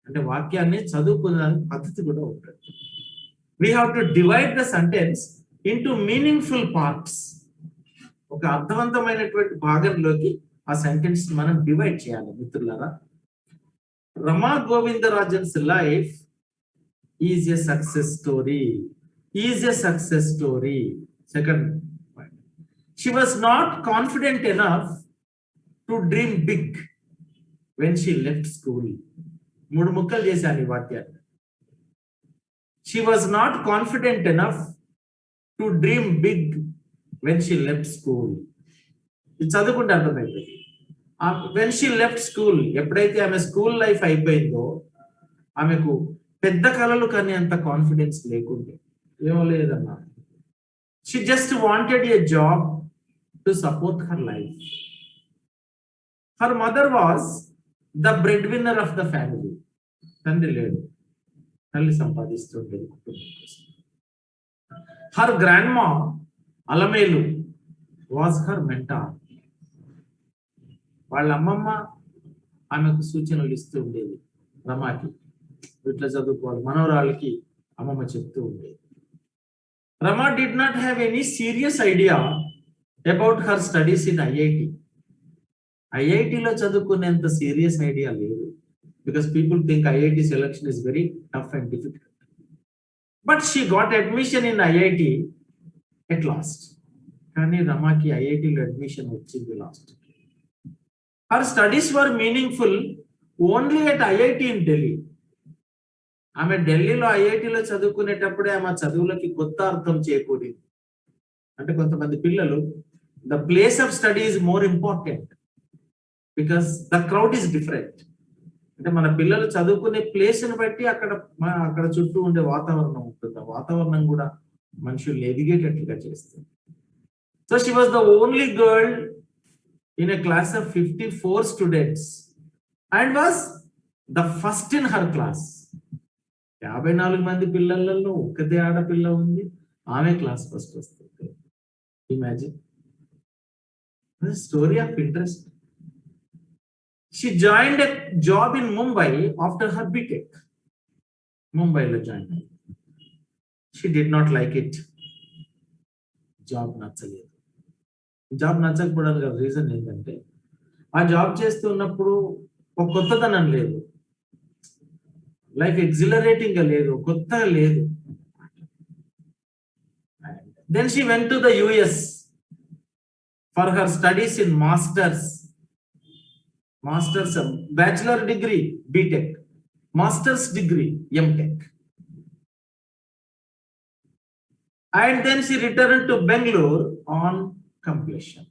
అంటే వాక్యాన్ని చదువుకోవడానికి పద్ధతి కూడా ఉంటుంది. We have to divide the sentence into meaningful parts. ఒక అర్థవంతమైనటువంటి భాగంలోకి ఆ సెంటెన్స్ మనం డివైడ్ చేయాలి మిత్రులారా. Rama Govindarajan's life is a success story. Is a success story. Second point, she was not confident enough to dream big when she left school. 3 ముక్కలు చేశాను ఈ వాక్యాన్ని. She was not confident enough to dream big when she left school. ఇది చదువుకుంటే అర్థమైంది. When she left school, ఎప్పుడైతే ఆమె school life అయిపోయిందో ఆమెకు పెద్ద కళలు కానీ అంత కాన్ఫిడెన్స్ లేకుండే. ఏమో లేదన్నా, she just wanted a job to support her life. Her mother was the breadwinner of the family. తండ్రి లేడు, తల్లి సంపాదిస్తుండేది కుటుంబం కోసం. హర్ గ్రాండ్ మా అలమేలు వాజ్ హర్ మెంటార్. వాళ్ళ అమ్మమ్మ ఆమెకు సూచనలు ఇస్తూ ఉండేది. రమాకి ఇట్లా చదువుకోవాలి, మనవరాళ్ళకి అమ్మమ్మ చెప్తూ ఉండేది. Rama did not have any serious idea about her studies in IIT. ఐఐటిలో చదువుకునేంత సీరియస్ ఐడియా లేదు. Because people think IIT selection is very tough and difficult. But she got admission in IIT at last. కానీ రమాకి ఐఐటిలో admission వచ్చింది last. Her studies were meaningful only at IIT in Delhi. ఆమె ఢిల్లీలో ఐఐటిలో చదువుకునేటప్పుడే ఆమె చదువులకి కొత్త అర్థం చేకూరింది. అంటే కొంతమంది పిల్లలు the place of study is more important because the crowd is different. అంటే మన పిల్లలు చదువుకునే ప్లేస్ని బట్టి అక్కడ చుట్టూ ఉండే వాతావరణం ఉంటుంది. ఆ వాతావరణం కూడా మనుషుల్ని ఎదిగేటట్లుగా చేస్తుంది. So she was the only girl in a class of 54 students and was the first in her class. 54 మంది పిల్లలలో ఒక్కతే ఆడపిల్ల ఉంది, ఆమె క్లాస్ ఫస్ట్ వస్తుంది. Imagine story of interest. She joined a job in Mumbai after her BTech. ముంబైలో join అయ్యింది. She did not like it. Job నచ్చలేదు. జాబ్ నచ్చకపోవడానికి రీజన్ ఏంటంటే ఆ జాబ్ చేస్తున్నప్పుడు ఒక కొత్తదనం లేదు, లైఫ్ ఎగ్జిలరేటింగ్ గా లేదు, కొత్తగా లేదు. Then she went to the US for her studies in masters, bachelor degree BTech, master's degree MTech, and then she returned to Bangalore on completion.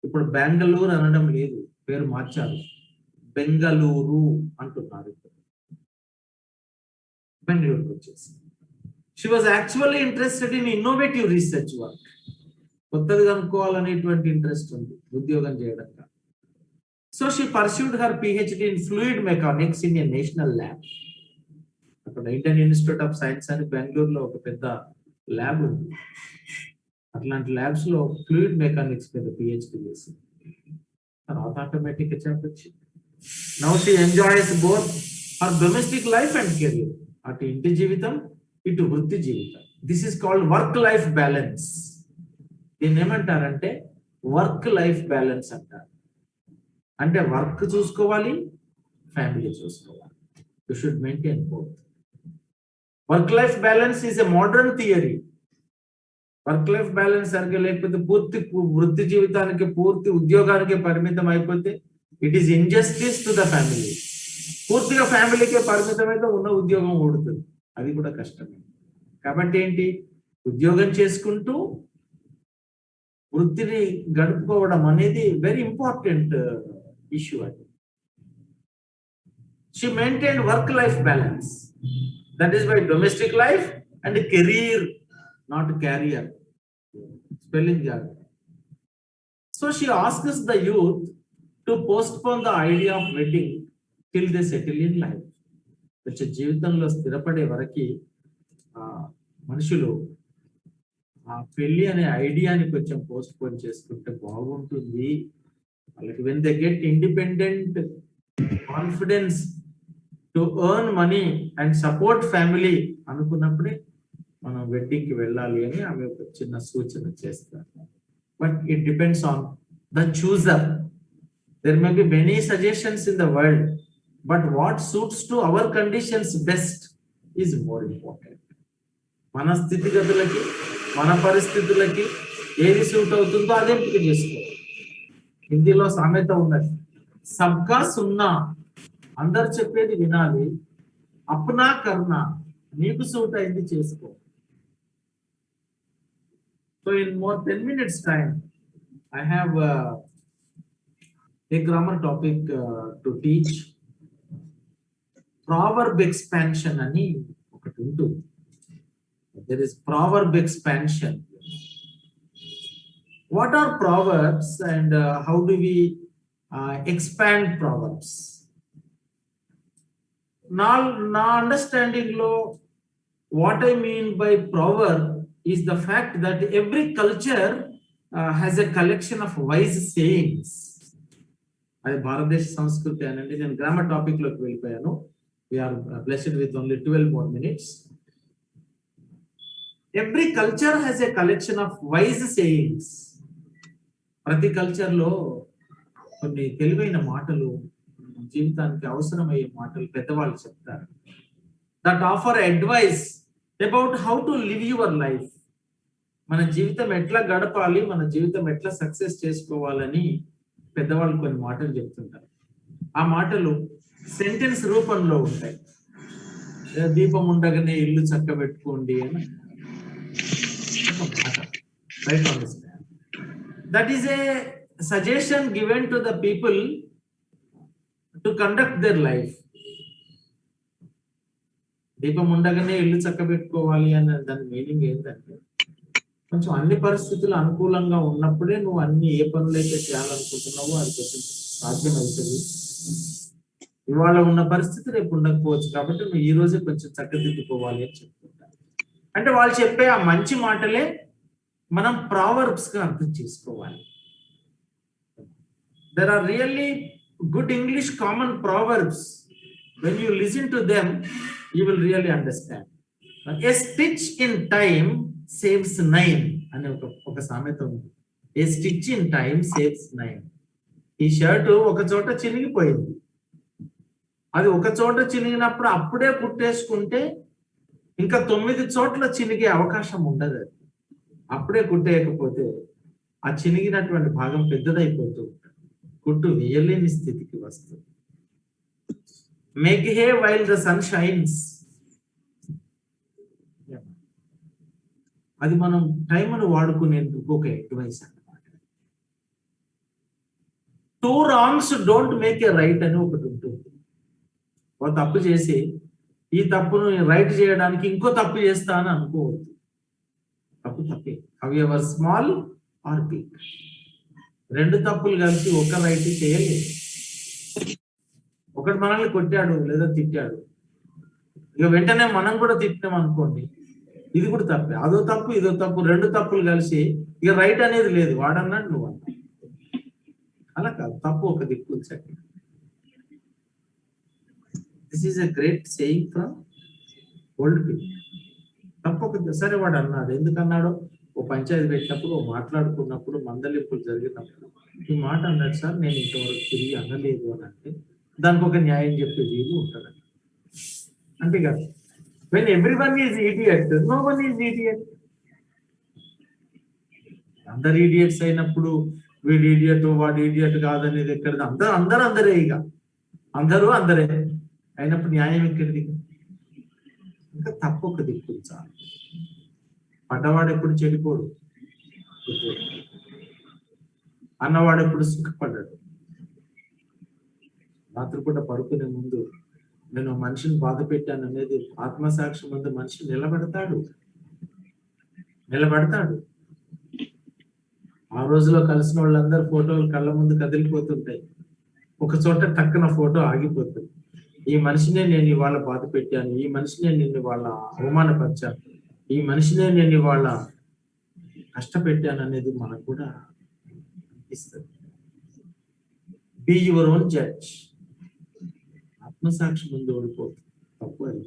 ఇప్పుడు బెంగళూరు అనడం లేదు, పేరు మార్చారు, బెంగళూరు అంటున్నారు. బెంగళూరుకి వచ్చేసి she was actually interested in innovative research work. కొత్తది కనుక్కోవాలనేటువంటి interest ఉంది ఉద్యోగం చేయడంగా. So she pursued her PhD in fluid mechanics in a national lab. అక్కడ ఇండియన్ ఇన్స్టిట్యూట్ ఆఫ్ సైన్స్ అని బెంగళూరులో ఒక పెద్ద ల్యాబ్ ఉంది. అట్లాంటి ల్యాబ్స్ లో ఫ్లూయిడ్ మెకానిక్స్ మీద పిహెచ్డి చేసింది. తర్వాత ఆటోమేటిక్ గా చెప్పొచ్చింది. Now she enjoys both her domestic life and career. అటు ఇంటి జీవితం, ఇటు వృత్తి జీవితం. This is called work life balance. దీన్ని ఏమంటారంటే వర్క్ లైఫ్ బ్యాలెన్స్ అంటారు. అంటే వర్క్ చూసుకోవాలి, ఫ్యామిలీ చూసుకోవాలి. You should maintain both. Work life balance is a modern theory. Work life balance సరిగ్గా లేకపోతే పూర్తి వృత్తి జీవితానికి, పూర్తి ఉద్యోగానికి పరిమితం అయిపోతే it is injustice to the family. పూర్తిగా ఫ్యామిలీకే పరిమితం అయితే ఉన్న ఉద్యోగం ఊడుతుంది, అది కూడా కష్టమే. కాబట్టి ఏంటి, ఉద్యోగం చేసుకుంటూ వృత్తిని గడుపుకోవడం అనేది వెరీ ఇంపార్టెంట్ ఇష్యూ. అది she maintain work life balance, that is by domestic life and career, not career. Spelling జాగ్రత్త. So she asks the youth to postpone the idea of wedding till they settle in life. కొంచెం జీవితంలో స్థిరపడే వరకు మనుషులు ఆ పెళ్లి అనే ఐడియాని కొంచెం పోస్ట్పోన్ చేసుకుంటే బాగుంటుంది వాళ్ళకి. when they get independent confidence to earn money and support family అనుకున్నప్పుడే మనం వెడ్డింగ్ కి వెళ్ళాలి అని ఆమె ఒక చిన్న సూచన చేస్తారు. But it depends on the chooser. There may be many suggestions in the world, but what suits to our conditions best is more important. మన స్థితిగతులకి, మన పరిస్థితులకి ఏది సూట్ అవుతుందో అదే ఎంపిక చేసుకోవాలి. హిందీలో సామెత ఉన్నది, సబ్కా సున్నా, అందరు చెప్పేది వినాలి, అప్నా కర్నా, నీకు సూట్ అయింది చేసుకో. So in more 10 minutes time, I have a grammar topic to teach. Proverb expansion ani okati untundi. There is proverb expansion. What are proverbs and how do we expand proverbs? Na understanding lo, what I mean by proverb is the fact that every culture has a collection of wise sayings. అది భారతదేశ సంస్కృతి అనండి. నేను grammar topic లోకి వెళ్ళిపోయాను. We are blessed with only 12 more minutes. Every culture has a collection of wise sayings. ప్రతి culture లో కొన్ని తెలివైన మాటలు, జీవితానికి అవసరమయ్యే మాటలు పెద్దవాళ్ళు చెప్తారు. That offer advice about how to live your life. మన జీవితం ఎట్లా గడపాలి, మన జీవితం ఎట్లా సక్సెస్ చేసుకోవాలని పెద్దవాళ్ళు కొన్ని మాటలు చెప్తుంటారు. ఆ మాటలు సెంటెన్స్ రూపంలో ఉంటాయి. దీపం ఉండగానే ఇల్లు చక్కబెట్టుకోండి అని ఒక మాట. Try to understand. That is a suggestion given to the people to conduct their life. దీపం ఉండగానే ఇల్లు చక్కబెట్టుకోవాలి అనే దాని మీనింగ్ ఏంటంటే, కొంచెం అన్ని పరిస్థితులు అనుకూలంగా ఉన్నప్పుడే నువ్వు అన్ని ఏ పనులు అయితే చేయాలనుకుంటున్నావో అది కొంచెం సాధ్యమవుతుంది. ఇవాళ ఉన్న పరిస్థితి రేపు ఉండకపోవచ్చు, కాబట్టి నువ్వు ఈ రోజే కొంచెం చక్కదిద్దుకోవాలి అని చెప్తుంటారు. అంటే వాళ్ళు చెప్పే ఆ మంచి మాటలే మనం ప్రావర్బ్స్ గా అర్థం చేసుకోవాలి. There are really good English common proverbs. When you listen to them, you will really understand. A stitch in time saves 9 అనే ఒక సామెత ఉంది. A stitch in time saves 9. ఈ షర్టు ఒక చోట చినిగిపోయింది. అది ఒక చోట చినిగినప్పుడు అప్పుడే కుట్టేసుకుంటే ఇంకా 9 చోట్ల చినిగే అవకాశం ఉండదు. అది అప్పుడే కుట్టేయకపోతే ఆ చినిగినటువంటి భాగం పెద్దదైపోతూ ఉంటుంది, కుట్టు వేయలేని స్థితికి వస్తుంది. Make hay while the sun shines. అది మనం టైంను వాడుకునేందుకు ఒక అడ్వైస్ అన్నమాట. 2 wrongs don't make a right అని ఒకటి ఉంటుంది. ఒక తప్పు చేసి ఈ తప్పును రైట్ చేయడానికి ఇంకో తప్పు చేస్తా అని అనుకోవద్దు. తప్పు తప్పే, అవి ఎవర్ స్మాల్ ఆర్ బిగ్. 2 తప్పులు కలిసి ఒక రైట్ చేయలేదు. ఒకటి మనల్ని కొట్టాడు లేదా తిట్టాడు, ఇక వెంటనే మనం కూడా తిట్టాం అనుకోండి, ఇది కూడా తప్పే. అదో తప్పు ఇదో తప్పు, 2 తప్పులు కలిసి ఇక రైట్ అనేది లేదు. వాడన్నాడు నువ్వు అన్నా. అలా కాదు, తప్పు ఒక దిక్కు చెప్పి. This is a great saying from old people. తప్పక సరే వాడు అన్నాడు, ఎందుకన్నాడో ఓ పంచాయతీ పెట్టినప్పుడు, ఓ మాట్లాడుకున్నప్పుడు, మందలింపులు జరిగినప్పుడు ఈ మాట అన్నాడు సార్, నేను ఇంతవరకు తిరిగి అనలేదు అని అంటే దానికి ఒక న్యాయం చెప్పే వీలు ఉంటుంది. అంతేకాదు, when everyone is idiot, no one is idiot. అందరు ఈడియట్స్ అయినప్పుడు వీడు ఈడియట్ వాడు ఈడియట్ కాదనేది ఎక్కడిది? అందరూ ఇక అందరూ అందరే అయినప్పుడు న్యాయం ఎక్కడిది? ఇంకా తప్పు ఒక దిక్కు చాలు. పడ్డవాడు ఎప్పుడు చెడిపోడు, అన్నవాడు ఎప్పుడు సుఖపడ్డాడు. రాత్రిపూట పడుకునే ముందు నేను మనిషిని బాధ పెట్టాను అనేది ఆత్మసాక్షి ముందు మనిషి నిలబడతాడు. ఆ రోజులో కలిసిన వాళ్ళందరూ ఫోటోలు కళ్ళ ముందు కదిలిపోతుంటాయి. ఒక చోట టక్కున ఫోటో ఆగిపోతుంది. ఈ మనిషినే నేను ఇవాళ బాధ పెట్టాను, ఈ మనిషినే నేను ఇవాళ అవమానపరిచాను, ఈ మనిషినే నేను ఇవాళ కష్టపెట్టాను అనేది మనకు కూడా అనిపిస్తుంది. Be your own judge. ఆత్మసాక్షి ముందు ఓడిపోతుంది, తప్పు అది.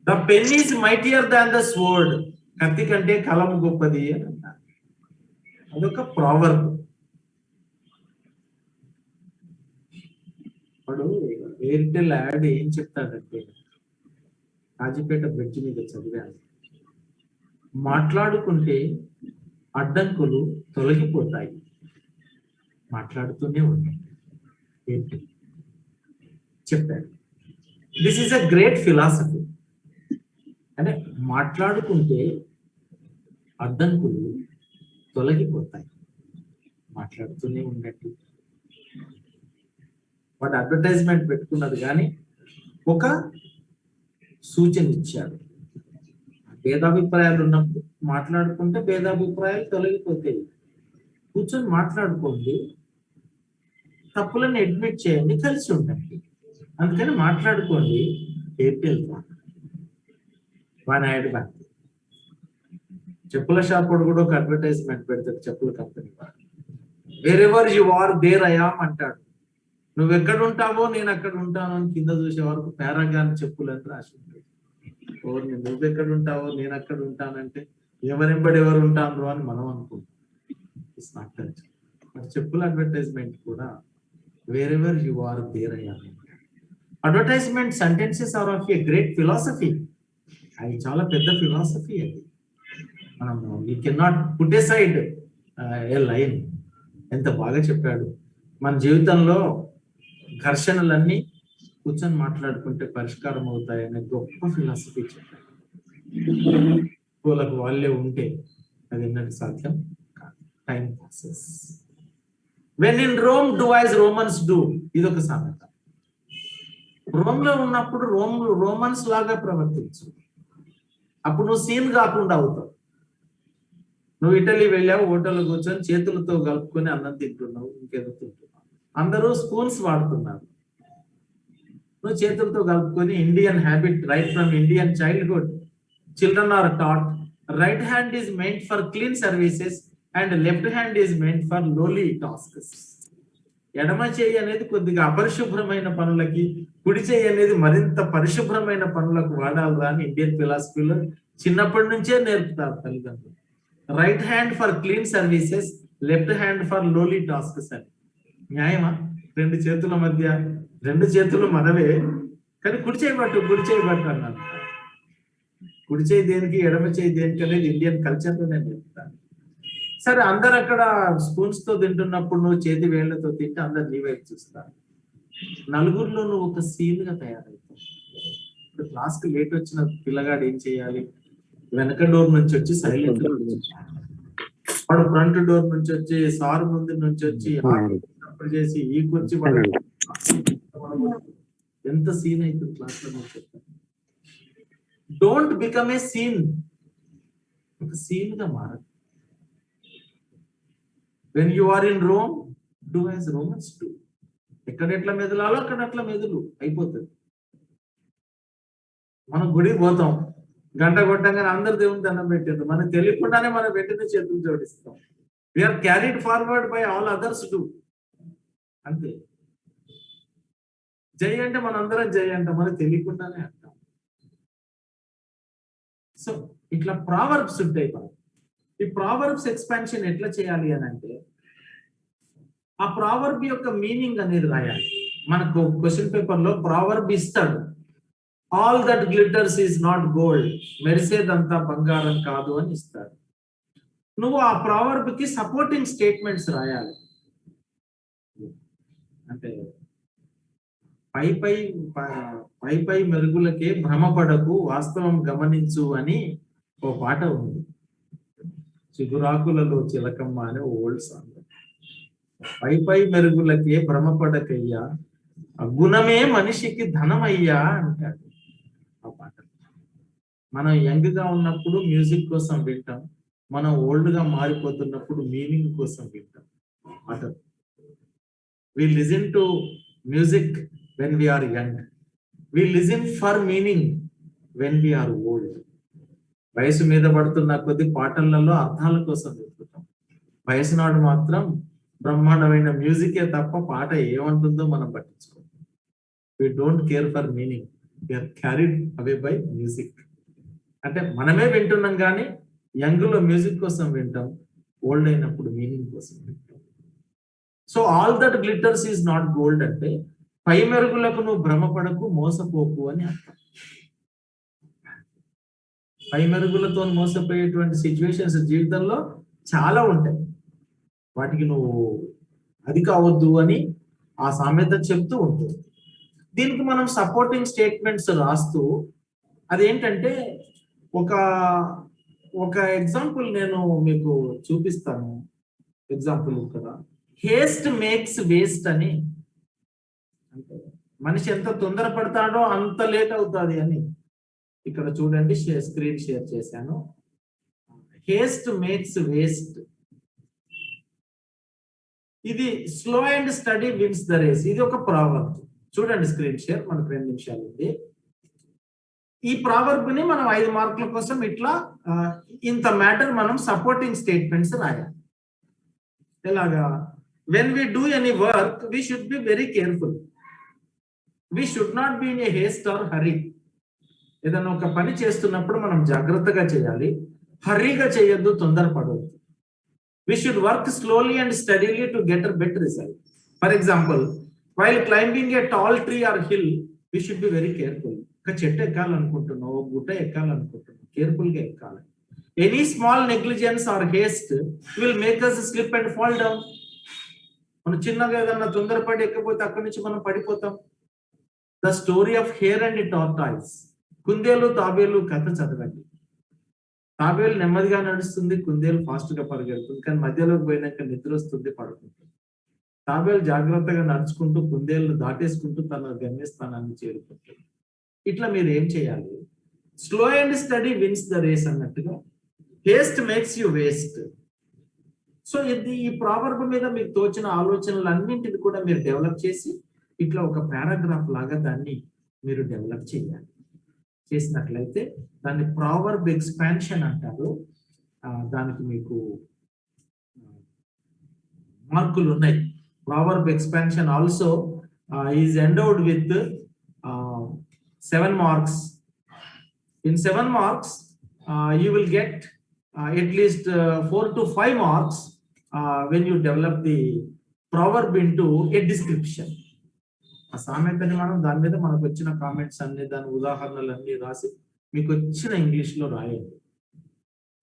The pen is mightier than the sword. కత్తి కంటే కలం గొప్పది అని అన్నారు. అదొక ప్రావర్బ్. వాడు ఎయిర్టెల్ యాడ్ ఏం చెప్తాడంటే, కాజీపేట బ్రిడ్జ్ మీద చదివాను, మాట్లాడుకుంటే అడ్డంకులు తొలగిపోతాయి, మాట్లాడుతూనే ఉంటాయి. ఎయిర్టెల్ చెప్పాడు. This is a great philosophy. అంటే మాట్లాడుకుంటే అడ్డంకులు తొలగిపోతాయి, మాట్లాడుతూనే ఉన్నట్టు. వాడు అడ్వర్టైజ్మెంట్ పెట్టుకున్నది కానీ ఒక సూచన ఇచ్చాడు. భేదాభిప్రాయాలు ఉన్నప్పుడు మాట్లాడుకుంటే భేదాభిప్రాయాలు తొలగిపోతాయి. కూర్చొని మాట్లాడుకోండి, తప్పులను అడ్మిట్ చేయండి, కలిసి ఉండండి. అందుకని మాట్లాడుకోండి. ఎయిర్టెల్ వానాయుడు బ్యాంక్ చెప్పుల షాప్ వాడు కూడా ఒక అడ్వర్టైజ్మెంట్ పెడతాడు, చెప్పుల కంపెనీ వాడు. Wherever you are there I am అంటాడు. నువ్వు ఎక్కడ ఉంటావో నేను అక్కడ ఉంటాను అని కింద చూసే వరకు పారాగాన్ చెప్పులని రాసి ఉంటుంది. నువ్వు ఎక్కడ ఉంటావో నేను అక్కడ ఉంటానంటే ఎవరెంబడి ఎవరు ఉంటాను అని మనం అనుకుంటాం. చెప్పుల అడ్వర్టైజ్మెంట్ కూడా wherever you are there I am. Advertisement sentences are of a great philosophy. అది చాలా పెద్ద ఫిలాసఫీ. అది మనం you can not put aside a line. ఎంత బాగా చెప్పాడు. మన జీవితంలో ఘర్షణలన్నీ కూర్చొని మాట్లాడుకుంటే పరిష్కారం అవుతాయనే గొప్ప ఫిలాసఫీ చెప్పారు. వాళ్ళకు వాళ్ళే ఉంటే అది ఎన్నటి సాధ్యం కాదు. Time passes. When in Rome do as Romans do, ఇదొక సామెత. రోమ్ లో ఉన్నప్పుడు రోమన్స్ లాగా ప్రవర్తించు, అప్పుడు నువ్వు సీన్ కాకుండా అవుతావు. నువ్వు ఇటలీ వెళ్ళావు, హోటల్లో కూర్చొని చేతులతో కలుపుకొని అన్నం తింటున్నావు, ఇంకేదో తింటున్నావు, అందరూ స్పూన్స్ వాడుతున్నారు, నువ్వు చేతులతో కలుపుకొని. Indian habit right from Indian childhood children are taught right hand is meant for clean services and left hand is meant for lowly tasks. ఎడమ చేయి అనేది కొద్దిగా అపరిశుభ్రమైన పనులకి, కుడి చేయి అనేది మరింత పరిశుభ్రమైన పనులకు వాడాలి అని ఇండియన్ ఫిలాసఫీలో చిన్నప్పటి నుంచే నేర్పుతారు తల్లిదండ్రులు. Right hand for clean services, left hand for lowly tasks అని. న్యాయమా? రెండు చేతుల మధ్య, రెండు చేతులు మనవే, కానీ కుడి చేయబట్టు అన్నాను. కుడి చేయి దేనికి, ఎడమ చేయి దేనికి అనేది ఇండియన్ కల్చర్లో నేను చెప్తాను. సరే, అందరు అక్కడ స్పూన్స్ తో తింటున్నప్పుడు నువ్వు చేతి వేళ్లతో తింటే అందరు నీ వైపు చూస్తారు. నలుగురిలో నువ్వు ఒక సీన్ గా తయారవుతావు. ఇప్పుడు క్లాస్ కి లేట్ వచ్చిన పిల్లగాడు ఏం చేయాలి? వెనక డోర్ నుంచి వచ్చి సైలెంట్ వాడు ఫ్రంట్ డోర్ నుంచి వచ్చి, సార్ ముందు నుంచి వచ్చి చేసి ఈ కుర్చీ ఎంత సీన్ అవుతుంది క్లాస్ లో నేను చెప్తాను. Don't become a scene. ఒక సీన్ గా మారదు. When you are in Rome do as Romans do. ఎక్కడెట్లా మెదలాలో అక్కడట్లా మెదులు, అయిపోతుంది. మనం గుడికి పోతాం, గంట కొట్టంగానే అందరు దేవుని దండం పెట్టారు, మనకు తెలియకుండానే మనం పెట్టిన చేతులు జోడిస్తాం. We are carried forward by all others do. అంతే. జై అంటే మనందరం జై అంటాం, మనకు తెలియకుండానే అంటాం. సో ఇట్లా ప్రావర్బ్స్ ఉంటాయి. ఈ ప్రావర్బ్స్ ఎక్స్పాన్షన్ ఎట్లా చేయాలి అని అంటే, ఆ ప్రావర్బ్ యొక్క మీనింగ్ అనేది రాయాలి. మనకు క్వశ్చన్ పేపర్ లో ప్రావర్బ్ ఇస్తాడు, all that glitters is not gold, మెరిసేదంతా బంగారం కాదు అని ఇస్తాడు. నువ్వు ఆ ప్రావర్బ్ కి సపోర్టింగ్ స్టేట్మెంట్స్ రాయాలి. అంటే పై మెరుగులకే భ్రమపడకు, వాస్తవం గమనించు అని ఓ పాట ఉంది. చిగురాకులలో చిలకమ్మ అనే ఓల్డ్ సాంగ్. పై మెరుగులకే భ్రమపడకయ్యా, గుణమే మనిషికి ధనమయ్యా అంటాడు ఆ పాట. మనం యంగ్ గా ఉన్నప్పుడు మ్యూజిక్ కోసం వింటాం, మనం ఓల్డ్ గా మారిపోతున్నప్పుడు మీనింగ్ కోసం వింటాం. పాట. We listen to music when we are young, we listen for meaning when we are old. వయసు మీద పడుతున్న కొద్ది పాటలలో అర్థాల కోసం వెతుకుతాం. వయసు నాడు మాత్రం బ్రహ్మాండమైన మ్యూజికే తప్ప పాట ఏమంటుందో మనం పట్టించుకోం. we don't care for meaning, we are carried away by music. అంటే మనమే వింటున్నాం కానీ యంగ్ లో మ్యూజిక్ కోసం వింటాం, ఓల్డ్ అయినప్పుడు మీనింగ్ కోసం వింటాం. So all that glitters is not gold అంటే పై మెరుగులకు నువ్వు భ్రమపడకు, మోసపోకు అని అర్థం. పై మెరుగులతో మోసపోయేటువంటి సిచ్యువేషన్స్ జీవితంలో చాలా ఉంటాయి. వాటికి నువ్వు అది కావద్దు అని ఆ సామెత చెప్తూ ఉంటుంది. దీనికి మనం సపోర్టింగ్ స్టేట్మెంట్స్ రాస్తూ, అదేంటంటే ఒక ఎగ్జాంపుల్ నేను మీకు చూపిస్తాను. ఎగ్జాంపుల్ ఇక్కడ, హేస్ట్ మేక్స్ వేస్ట్ అని. అంటే మనిషి ఎంత తొందరపడతాడో అంత లేట్ అవుతుంది అని. ఇక్కడ చూడండి, స్క్రీన్ షేర్ చేశాను. Haste makes waste. ఇది slow and steady wins the race. ఇది ఒక ప్రావర్బ్. చూడండి స్క్రీన్ షేర్, మనకు 2 నిమిషాలు ఉంది. ఈ ప్రావర్బ్ ని మనం 5 మార్కుల కోసం ఇట్లా ఇంత మ్యాటర్ మనం సపోర్టింగ్ స్టేట్మెంట్స్ రాయాలి. ఎలాగా? When we do any work we should be very careful. We should not be in a haste or hurry. ఏదైనా ఒక పని చేస్తున్నప్పుడు మనం జాగ్రత్తగా చేయాలి, హర్రీగా చేయొద్దు, తొందరపడవద్దు. We should work slowly and steadily to get a better result. For example, while climbing a tall tree or hill, we should be very careful. ఒక చెట్టు ఎక్కాలనుకుంటున్నావు, గుట్ట ఎక్కాలనుకుంటున్నావు, కేర్ఫుల్ గా ఎక్కాలి. Any small negligence or haste will make us slip and fall down. మనం చిన్నగా ఏదన్నా తొందరపడి ఎక్కపోతే అక్కడి నుంచి మనం పడిపోతాం. The story of hair and tortoise, కుందేలు తాబేలు కథ చదవండి. తాబేలు నెమ్మదిగా నడుస్తుంది, కుందేలు ఫాస్ట్ గా పరిగెడుతుంది, కానీ మధ్యలోకి పోయినాక నిద్ర వస్తుంది, పడుకుంటుంది. తాబేలు జాగ్రత్తగా నడుచుకుంటూ కుందేలు దాటేసుకుంటూ తన గమ్యస్థానాన్ని చేరుకుంటుంది. ఇట్లా మీరు ఏం చేయాలి? Slow and steady wins the race అన్నట్టుగా haste makes you waste. So ఇది ఈ ప్రావర్బ్ మీద మీకు తోచిన ఆలోచనలు అన్నింటిని కూడా మీరు డెవలప్ చేసి ఇట్లా ఒక పారాగ్రాఫ్ లాగా దాన్ని మీరు డెవలప్ చేయాలి. చేసినట్లయితే దాన్ని ప్రావర్బ్ ఎక్స్పాన్షన్ అంటారు. దానికి మీకు మార్కులు ఉన్నాయి. Proverb expansion also is endowed with 7 marks. In 7 marks, you will get at least 4 to 5 marks when you develop the proverb into a description. ఆ సామెతని మనం దాని మీద మనకు వచ్చిన కామెంట్స్ అన్ని, దాని ఉదాహరణలు అన్ని రాసి మీకు వచ్చిన ఇంగ్లీష్ లో రాయండి.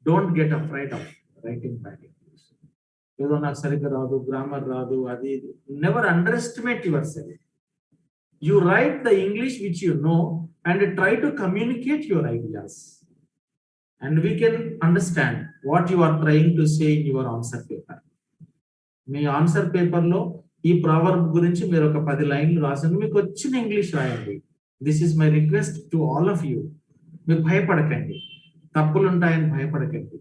Don't get afraid of writing bad English. ఏదో నాకు సరిగ్గా రాదు, గ్రామర్ రాదు, అది never under estimate your self. You write the English which you know and try to communicate your ideas, and we can understand what you are trying to say in your answer paper. Me answer paper లో ఈ proverb గురించి మీరు ఒక 10 లైన్లు రాసండి, మీకు వచ్చిన English రాయండి. This is my request to all of you. మీరు భయపడకండి, తప్పులు ఉంటాయని భయపడకండి.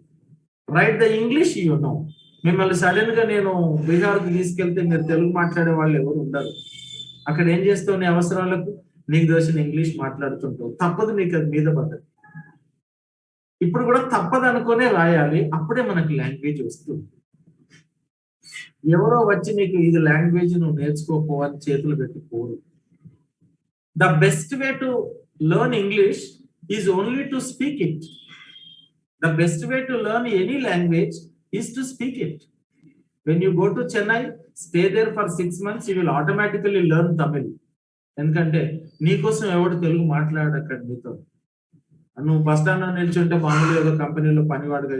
Right the English you know. మిమ్మల్ని సడన్ గా నేను బీహార్కి తీసుకెళ్తే మీరు తెలుగు మాట్లాడే వాళ్ళు ఎవరు ఉండరు. అక్కడ ఏం చేస్తావు? నీ అవసరాలకు నీకు దోచిన ఇంగ్లీష్ మాట్లాడుతుంటావు. తప్పదు, నీకు అది మీద పడ్డది. ఇప్పుడు కూడా తప్పదు అనుకునే రాయాలి, అప్పుడే మనకి లాంగ్వేజ్ వస్తుంది. ఎవరో వచ్చి నీకు ఇది లాంగ్వేజ్ నువ్వు నేర్చుకోపోవని చేతులు పెట్టిపోరు. The best way to learn English is only to speak it. The best way to learn any language is to speak it. When you go to Chennai, stay there for 6 months, you will automatically learn Tamil. ఎందుకంటే నీకోసం ఎవడు తెలుగు మాట్లాడక్కడ నీతో. నువ్వు bus stand లో నిల్చుంటే మామూలు ఏదో కంపెనీలో పనివాడుగా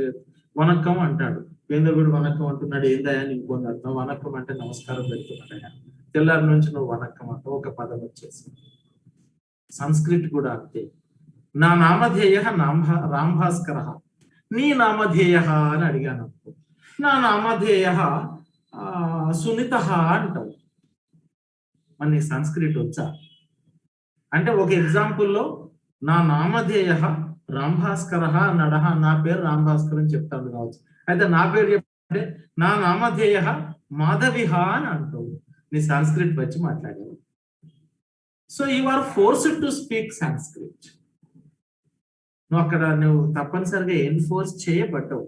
వనక్కం అంటాడు, ఏందో కూడా వనక్కం అంటున్నాడు, ఏందయ్యా నీకు అర్థం? వనక్కం అంటే నమస్కారం పెడుతున్నాడయ్యా. తెల్లారి నుంచి నువ్వు వనక్కం అంటావు, ఒక పదం వచ్చేసి. సంస్కృత్ కూడా అంతే. నా నామధేయ రాంభాస్కర, నీ నామధేయ అని అడిగాను. నా నామధేయ సునీత అంటావు. మన సంస్కృత్ వచ్చా అంటే ఒక ఎగ్జాంపుల్లో నా నామధేయ రాంభాస్కర అన్నాడు. నా పేరు రాంభాస్కర్ అని చెప్తాడు కావచ్చు. అయితే నా పేరు చెప్పంటే నా నామధేయ మాధవిహ అని అంటావు. నీ సంస్కృత్ వచ్చి మాట్లాడావు. So you are forced to speak Sanskrit. నువ్వు అక్కడ నువ్వు తప్పనిసరిగా ఎన్ఫోర్స్ చేయబడ్డావు.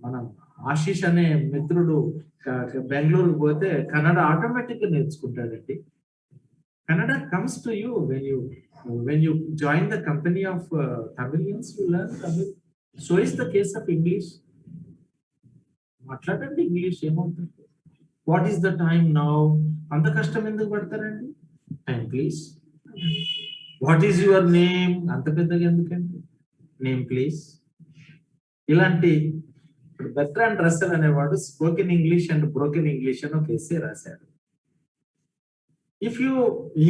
మనం ఆశీష్ అనే మిత్రుడు బెంగళూరుకు పోతే కన్నడ ఆటోమేటిక్ గా నేర్చుకుంటాడండి. Kannada comes to you when you join the company of Tamilians, you learn Tamil. So is the case of English. మాట్లాడండి ఇంగ్లీష్, ఏమవుతుంది? What is the time now? అంత కష్టం ఎందుకు పడతారండి? Time please. What is your name? అంత పెద్దగా ఎందుకండి? Name please. ఇలాంటి బెర్ట్రాండ్ రస్సెల్ అనేవాడు spoken English and broken English అని ఒక ఎస్సే రాశాడు. ఇఫ్ యూ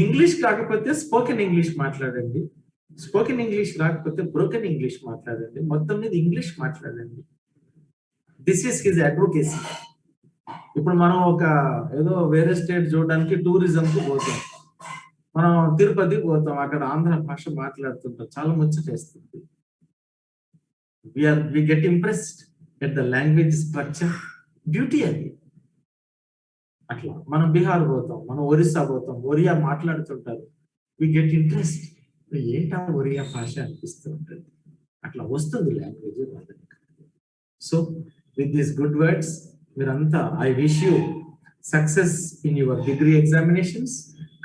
ఇంగ్లీష్ కాకపోతే స్పోకెన్ ఇంగ్లీష్ మాట్లాడండి, స్పోకెన్ ఇంగ్లీష్ రాకపోతే బ్రోకెన్ ఇంగ్లీష్ మాట్లాడండి, మొత్తం మీద ఇంగ్లీష్ మాట్లాడండి. This is his advocacy. ఇప్పుడు మనం ఒక ఏదో వేరే స్టేట్ చూడడానికి టూరిజం కు పోతాం, మనం తిరుపతి పోతాం, అక్కడ ఆంధ్ర భాష మాట్లాడుతుంటాం, చాలా ముచ్చటేస్తుంది. We get impressed at the language structure, beauty అది. అట్లా మనం బీహార్ పోతాం, మనం ఒరిస్సా పోతాం, ఒరియా మాట్లాడుతుంటారు, వి గెట్ ఇంట్రెస్ట్. ఏంటా ఒరియా భాష అనిపిస్తూ ఉంటుంది. అట్లా వస్తుంది language. So with this good words మీరంతా, I wish you success in your degree examinations.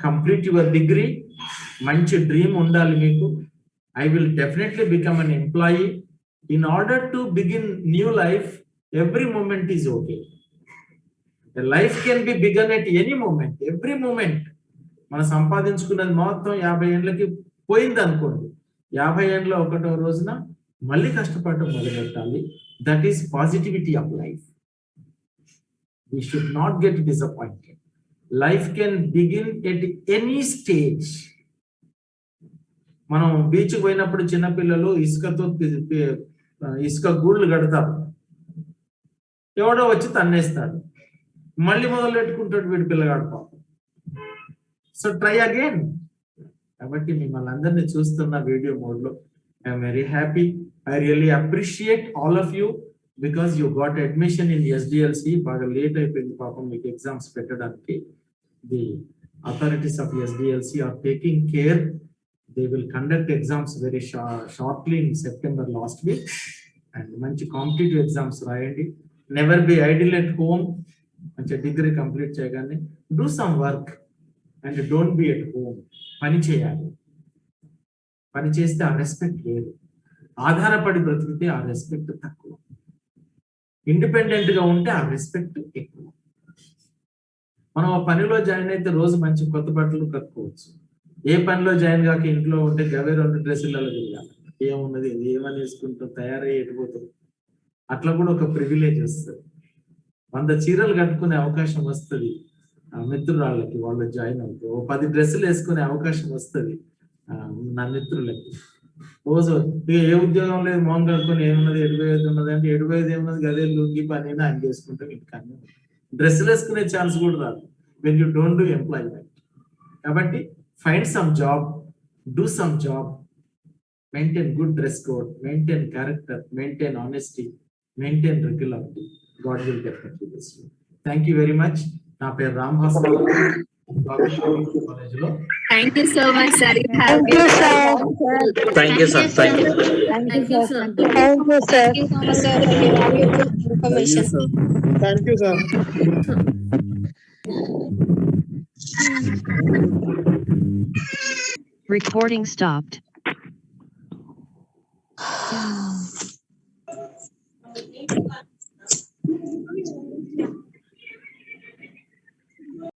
Complete your degree. మంచి డ్రీమ్ ఉండాలి మీకు. I will definitely become an employee. In order to begin new life, every moment is okay. The life can be begun at any moment, every moment. మనం సంపాదించుకున్నది మొత్తం 50 ఏళ్ళకి పోయింది అనుకోండి, 50 ఏళ్ళలో ఒకటో రోజున మళ్ళీ కష్టపడటం మొదలెట్టాలి. That is positivity of life. We should not get disappointed. Life can begin at any stage. మనం బీచ్ పోయినప్పుడు చిన్నపిల్లలు ఇసుక గూళ్ళు కడతారు, ఎవడో వచ్చి తన్నేస్తాడు, మళ్ళీ మొదలు పెట్టుకుంటాడు వీడి పిల్లగాడు పాపం. So try again. కాబట్టి మిమ్మల్ని అందరినీ చూస్తున్న వీడియో మోడ్ లో I'm very happy. I really appreciate all of you because you got admission in SDLC. బాగా లేట్ అయిపోయింది పాపం మీకు ఎగ్జామ్స్ పెట్టడానికి. The authorities of SDLC are taking care. They will conduct exams very shortly in September last week, and manchi competitive exams rayandi. Never be idle at home. Manchi degree complete cheyagane do some work and don't be at home. Pani cheyali. Pani cheste aa respect ledu. ఆధారపడి బ్రతికితే ఆ respect తక్కువ, independent గా ఉంటే ఆ respect ఎక్కువ. మనం ఆ పనిలో జాయిన్ అయితే రోజు మంచి కొత్త బట్టలు కట్టుకోవచ్చు. ఏ పనిలో జాయిన్ కాక ఇంట్లో ఉంటే గవే 2 డ్రెస్సులలో తిరగాలి. ఏమున్నది, ఏమని వేసుకుంటాం, తయారై ఎటుపోతాం. అట్లా కూడా ఒక ప్రివిలేజ్ వస్తుంది. 100 చీరలు కట్టుకునే అవకాశం వస్తుంది మిత్రురాళ్ళకి, వాళ్ళు జాయిన్ అవుతారు. 10 డ్రెస్సులు వేసుకునే అవకాశం వస్తుంది నా మిత్రులకి. రోజు ఏ ఉద్యోగం లేదు, మోహన్ కట్టుకుని ఏమున్నది, 75 ఉన్నది అంటే 75 ఏమున్నది, గదే లుంగి పని అని చేసుకుంటాం. ఇంటికన్నా డ్రెస్సులు వేసుకునే ఛాన్స్ కూడా రాదు when you don't do employment. కాబట్టి find some job, do some job, maintain good dress code, maintain character, maintain honesty, maintain regularity. God will definitely bless you. Thank you very much. Na per Ram Bhaskar college lo. Thank you so much, sir. Thank you, sir. Thank you, sir. Thank you. Thank you, sir. Thank you, sir. Thank you so much, sir, for your valuable information. Thank you, sir. Recording stopped.